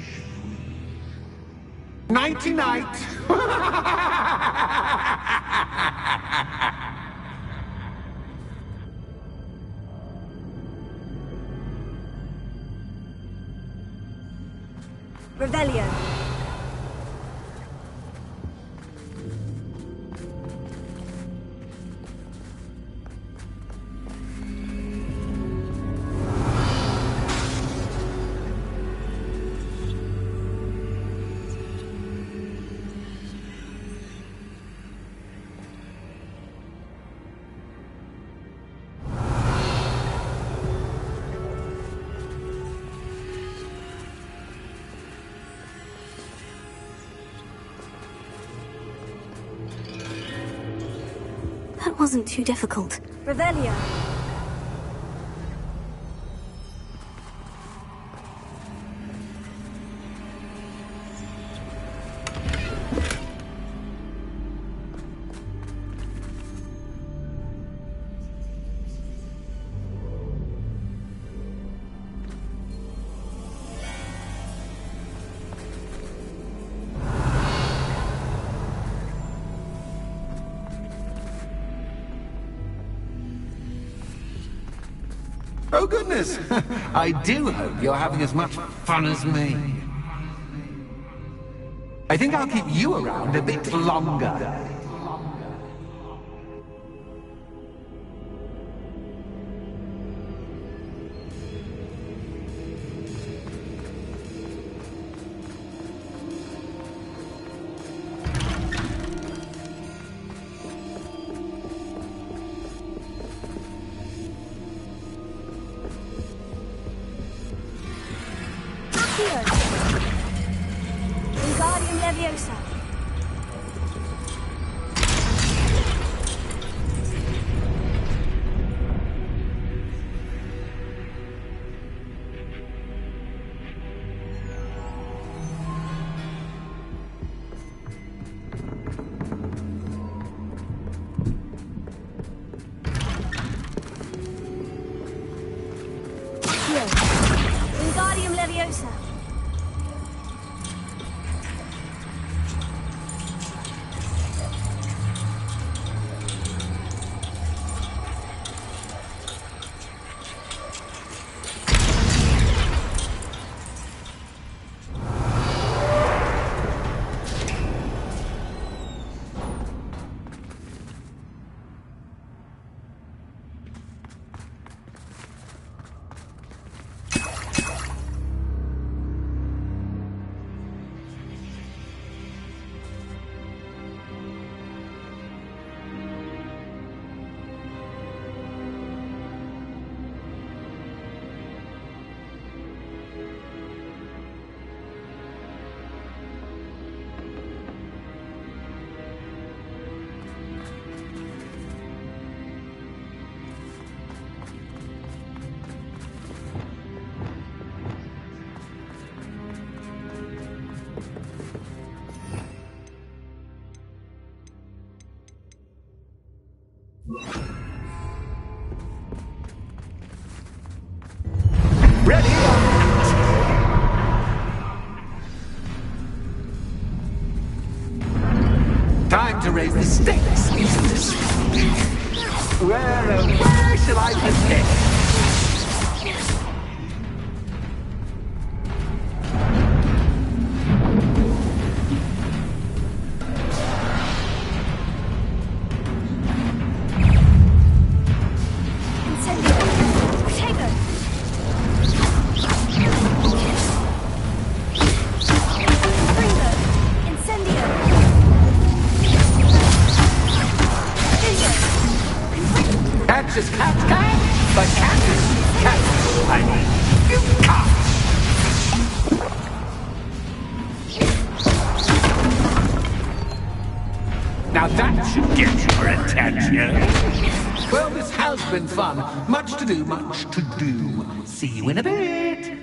Nighty-night! Revelio. That wasn't too difficult. Revelio. Oh, goodness! I do hope you're having as much fun as me. I think I'll keep you around a bit longer. Wingardium Leviosa. Wingardium Leviosa. Ready? Time to raise the stakes, isn't it? Where shall I begin? Just cat, but cat, I mean, you can't. Now that should get your attention. Well, this has been fun. Much to do, much to do. See you in a bit.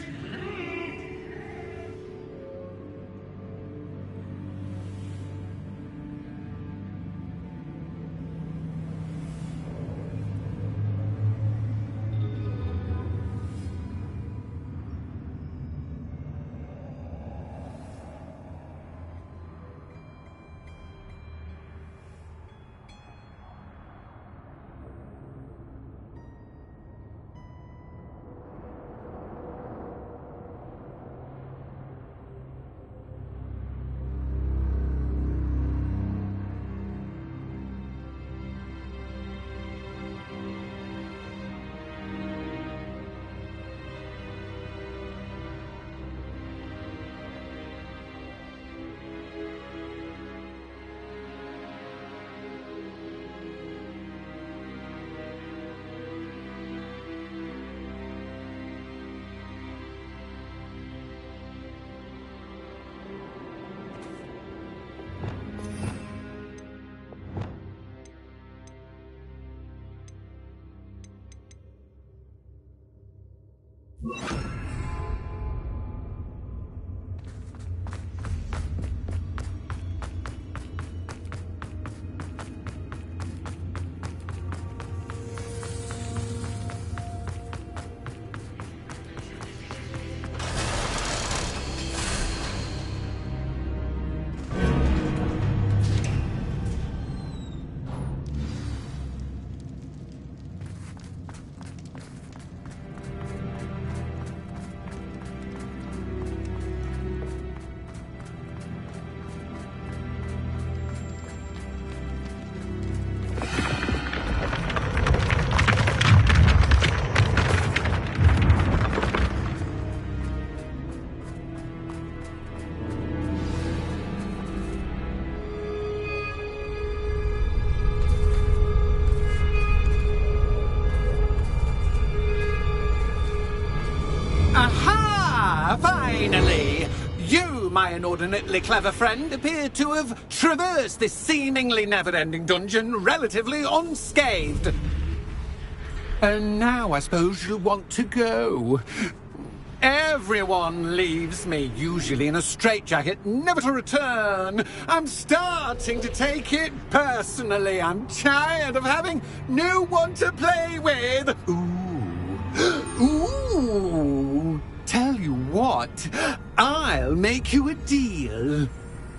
my inordinately clever friend appear to have traversed this seemingly never-ending dungeon relatively unscathed. And now I suppose you'll want to go. Everyone leaves me, usually in a straitjacket, never to return. I'm starting to take it personally. I'm tired of having no one to play with. Ooh. Tell you what, I'll make you a deal.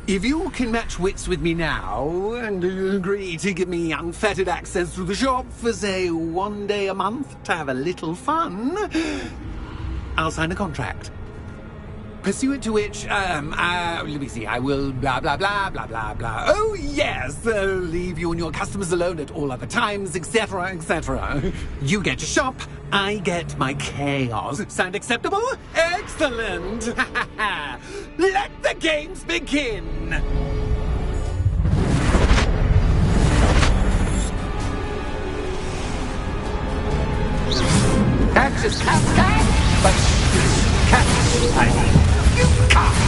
If you can match wits with me now and agree to give me unfettered access to the shop for, say, 1 day a month to have a little fun, I'll sign a contract. Pursuant to which, let me see, I will blah, blah, blah, blah, blah, blah. Oh, yes, leave you and your customers alone at all other times, etc., etc. You get your shop, I get my chaos. Sound acceptable? Excellent! Let the games begin! Access cascade, but cat. You can't.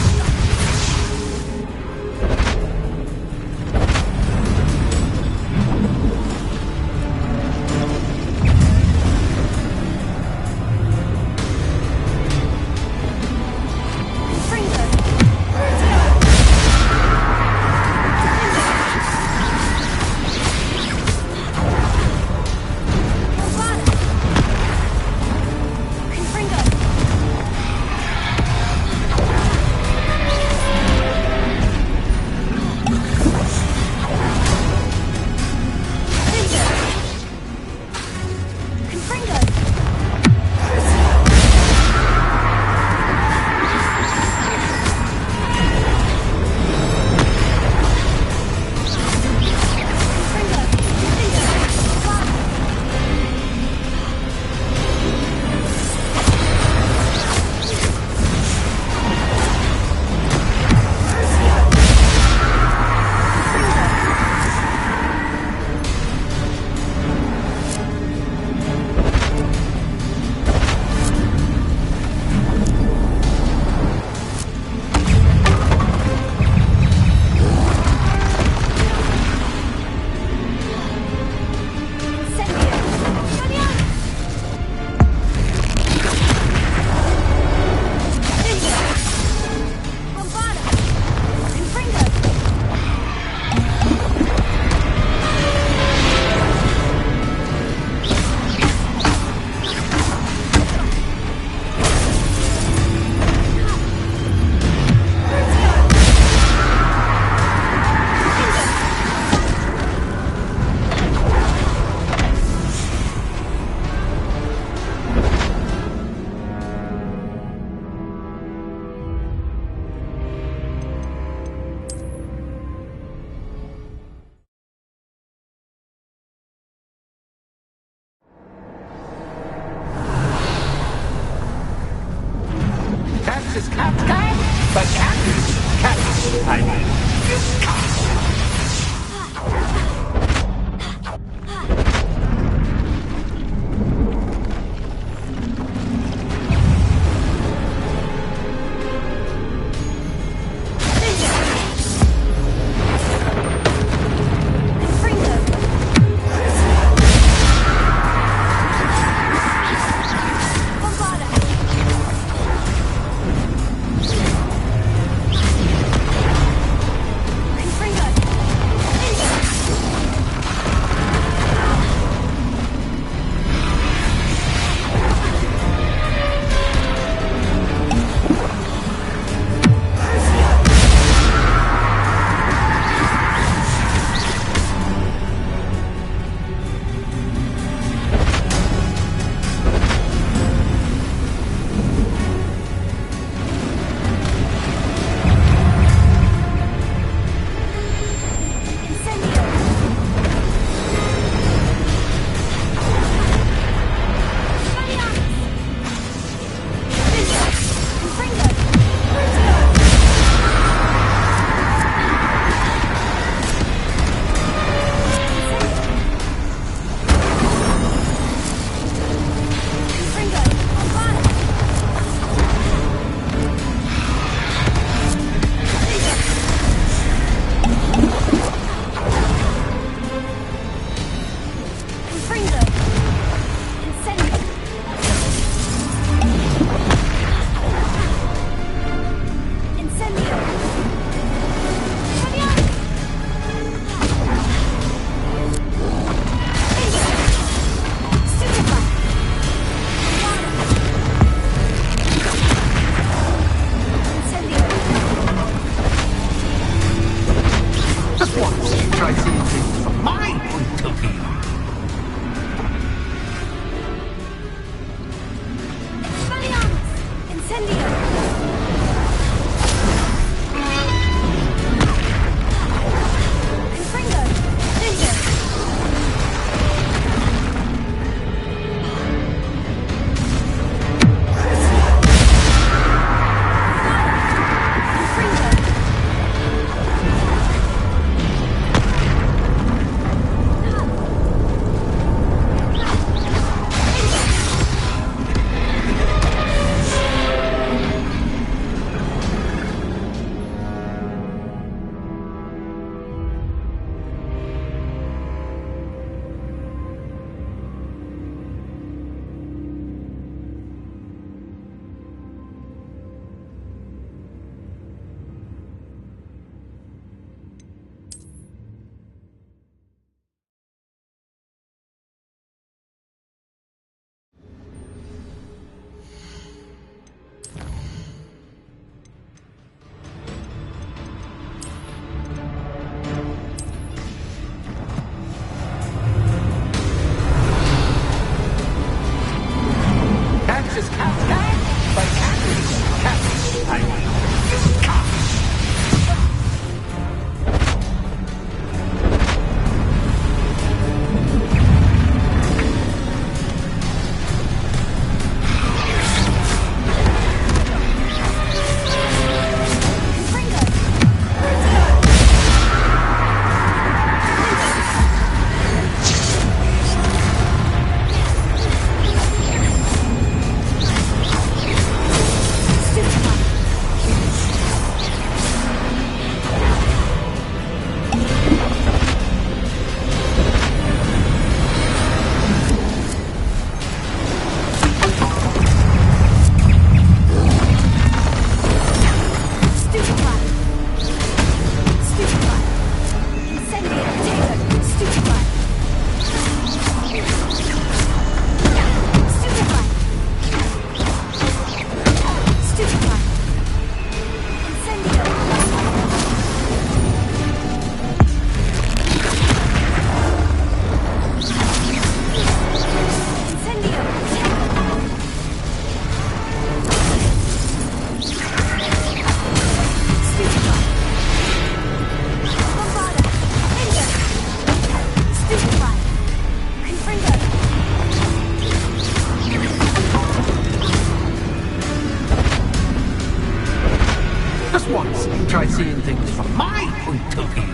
once try seeing things from my point of view.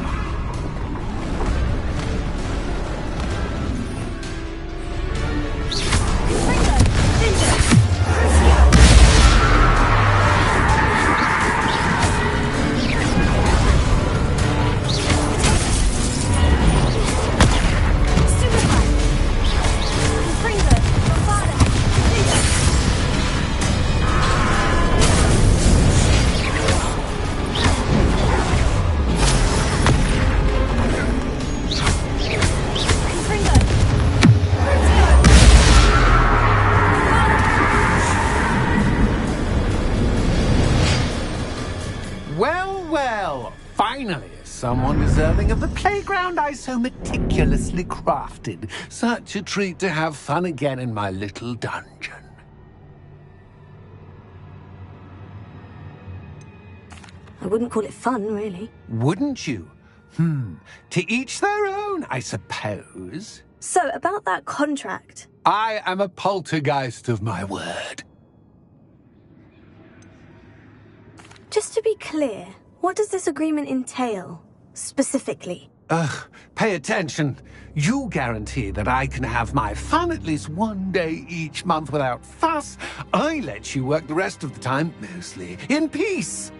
Finally, someone deserving of the playground I so meticulously crafted. Such a treat to have fun again in my little dungeon. I wouldn't call it fun, really. Wouldn't you? To each their own, I suppose. So, about that contract. I am a poltergeist of my word. Just to be clear, what does this agreement entail, specifically? Pay attention. You guarantee that I can have my fun at least one day each month without fuss. I let you work the rest of the time, mostly in peace.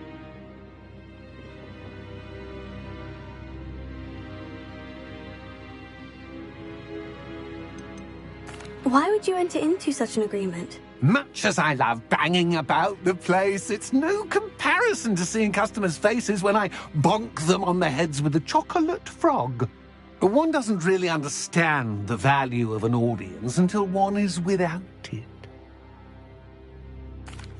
Why would you enter into such an agreement? Much as I love banging about the place, it's no comparison to seeing customers' faces when I bonk them on the heads with a chocolate frog. One doesn't really understand the value of an audience until one is without it.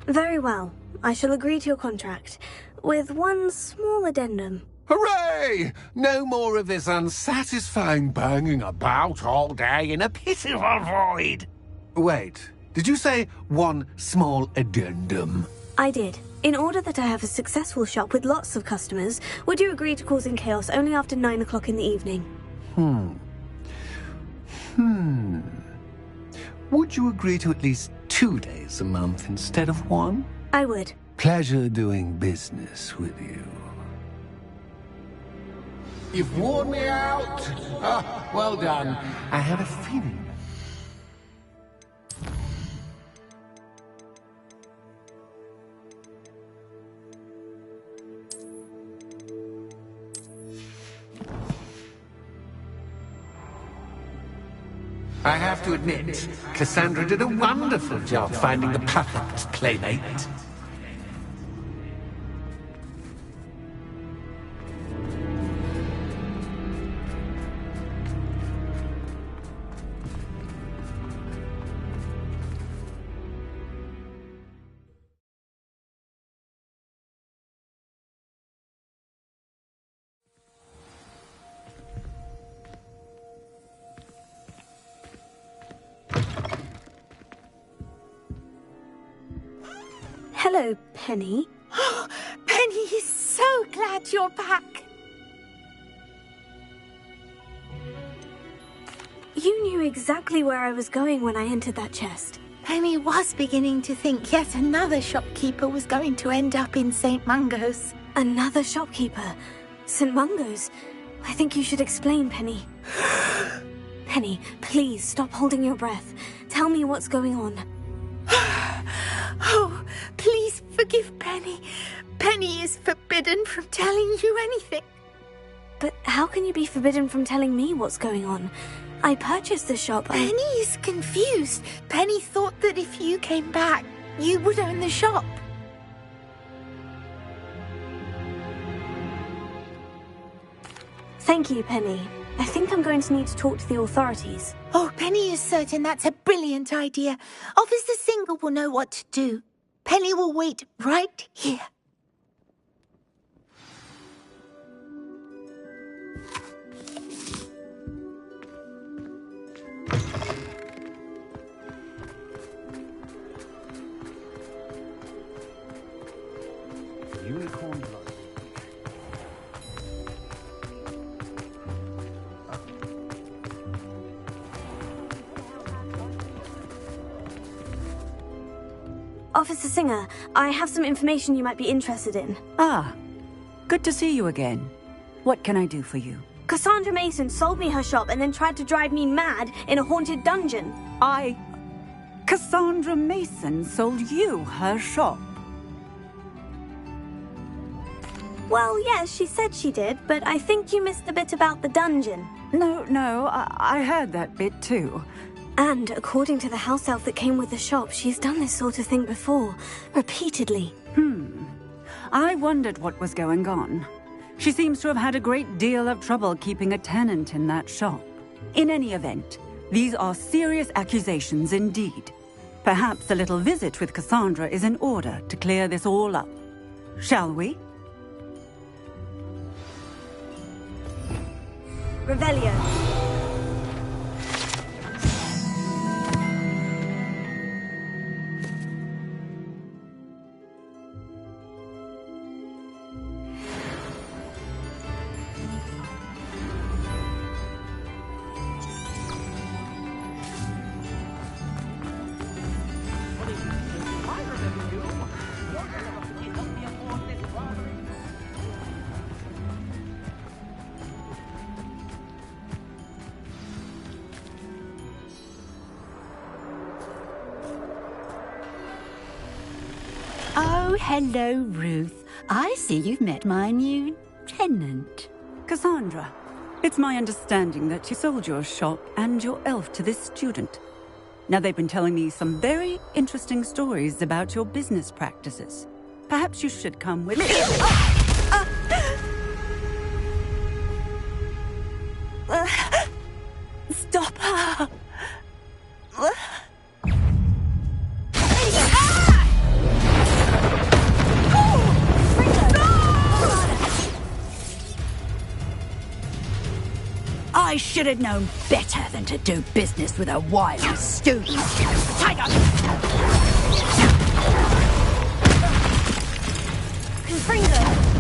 Very well. I shall agree to your contract, with one small addendum. Hooray! No more of this unsatisfying banging about all day in a pitiful void. Wait. Did you say one small addendum? I did. In order that I have a successful shop with lots of customers, would you agree to causing chaos only after 9 o'clock in the evening? Would you agree to at least 2 days a month instead of one? I would. Pleasure doing business with you. You've worn me out. Well done. I had a feeling. I have to admit, Cassandra did a wonderful job finding the perfect playmate. Hello, Penny. Penny is so glad you're back. You knew exactly where I was going when I entered that chest. Penny was beginning to think yet another shopkeeper was going to end up in St. Mungo's. Another shopkeeper? St. Mungo's? I think you should explain, Penny. Penny, please stop holding your breath. Tell me what's going on. Oh, please forgive Penny. Penny is forbidden from telling you anything. But how can you be forbidden from telling me what's going on? I purchased the shop. Penny is confused. Penny thought that if you came back, you would own the shop. Thank you, Penny. I think I'm going to need to talk to the authorities. Oh, Penny is certain that's a brilliant idea. Officer Singer will know what to do. Penny will wait right here. Unicorn blood. Officer Singer, I have some information you might be interested in. Ah, good to see you again. What can I do for you? Cassandra Mason sold me her shop and then tried to drive me mad in a haunted dungeon. Cassandra Mason sold you her shop? Well, yes, she said she did, but I think you missed the bit about the dungeon. No, I heard that bit too. And according to the house elf that came with the shop, she's done this sort of thing before, repeatedly. I wondered what was going on. She seems to have had a great deal of trouble keeping a tenant in that shop. In any event, these are serious accusations indeed. Perhaps a little visit with Cassandra is in order to clear this all up. Shall we? Revelio. Oh, hello, Ruth. I see you've met my new tenant. Cassandra, it's my understanding that you sold your shop and your elf to this student. Now, they've been telling me some very interesting stories about your business practices. Perhaps you should come with me. Stop her! I should have known better than to do business with a wild student. Tiger! Confringo!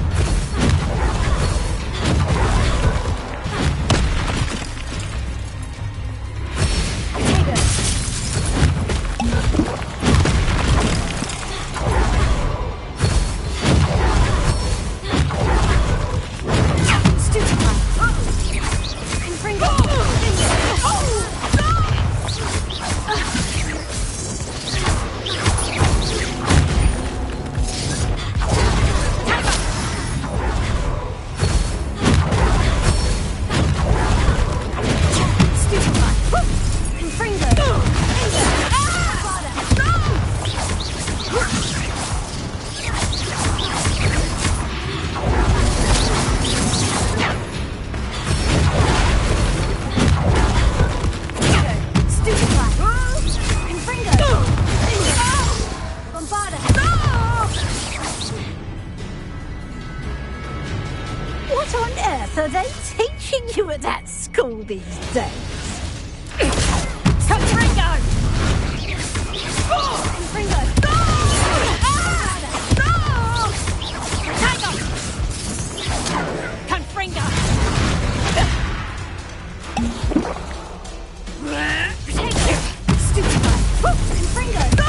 What on earth are they teaching you at that school these days? Confringo! Confringo! Confringo! Stupid guy! Confringo!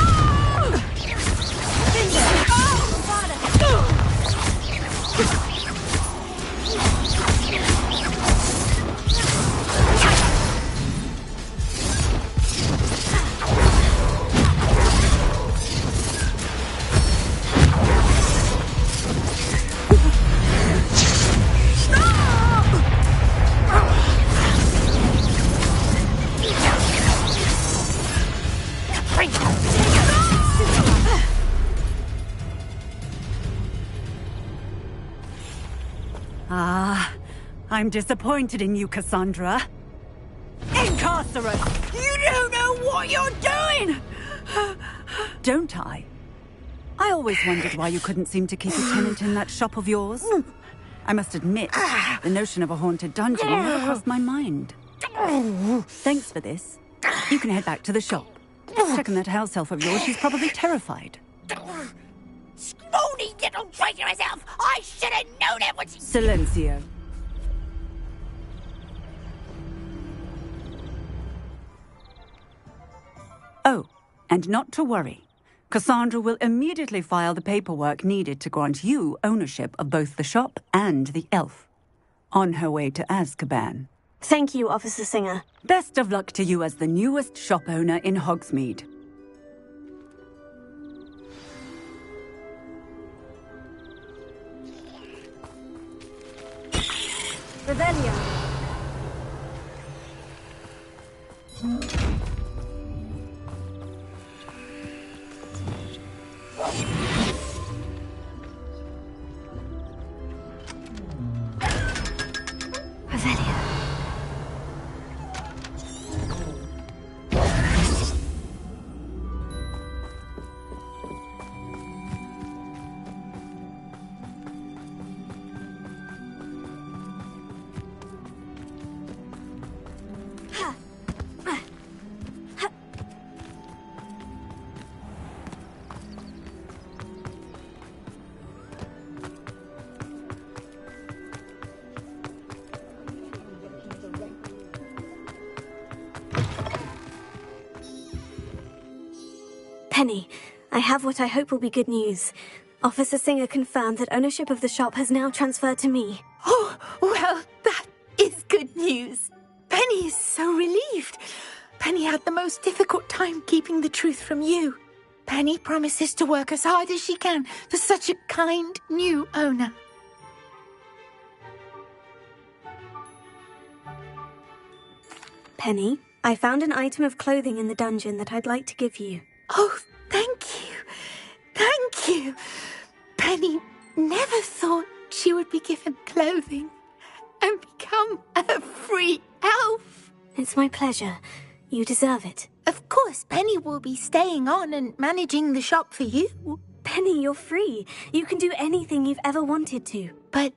I'm disappointed in you, Cassandra. Incarcerate! You don't know what you're doing! Don't I? I always wondered why you couldn't seem to keep a tenant in that shop of yours. I must admit, the notion of a haunted dungeon never crossed my mind. Thanks for this. You can head back to the shop. Check on that house elf of yours, she's probably terrified. Scrawny little traitor herself! I should have known it was... Silencio. Oh, and not to worry. Cassandra will immediately file the paperwork needed to grant you ownership of both the shop and the elf. On her way to Azkaban. Thank you, Officer Singer. Best of luck to you as the newest shop owner in Hogsmeade. Revelio. Penny, I have what I hope will be good news. Officer Singer confirmed that ownership of the shop has now transferred to me. Oh, well, that is good news. Penny is so relieved. Penny had the most difficult time keeping the truth from you. Penny promises to work as hard as she can for such a kind new owner. Penny, I found an item of clothing in the dungeon that I'd like to give you. Oh, thank you. Thank you. Penny never thought she would be given clothing and become a free elf. It's my pleasure. You deserve it. Of course, Penny will be staying on and managing the shop for you. Penny, you're free. You can do anything you've ever wanted to. But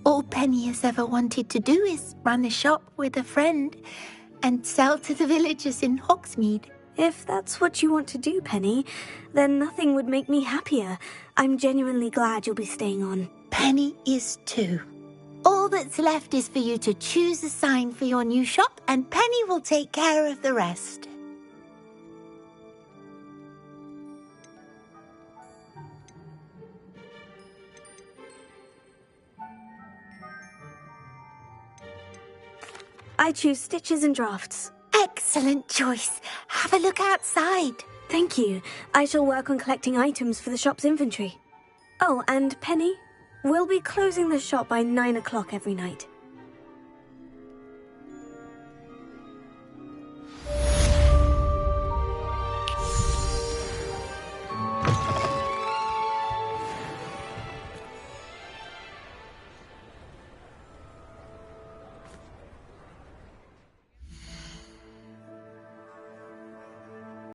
all Penny has ever wanted to do is run a shop with a friend and sell to the villagers in Hogsmeade. If that's what you want to do, Penny, then nothing would make me happier. I'm genuinely glad you'll be staying on. Penny is too. All that's left is for you to choose a sign for your new shop, and Penny will take care of the rest. I choose stitches and drafts. Excellent choice. Have a look outside. Thank you. I shall work on collecting items for the shop's inventory. Oh, and Penny, we'll be closing the shop by 9 o'clock every night.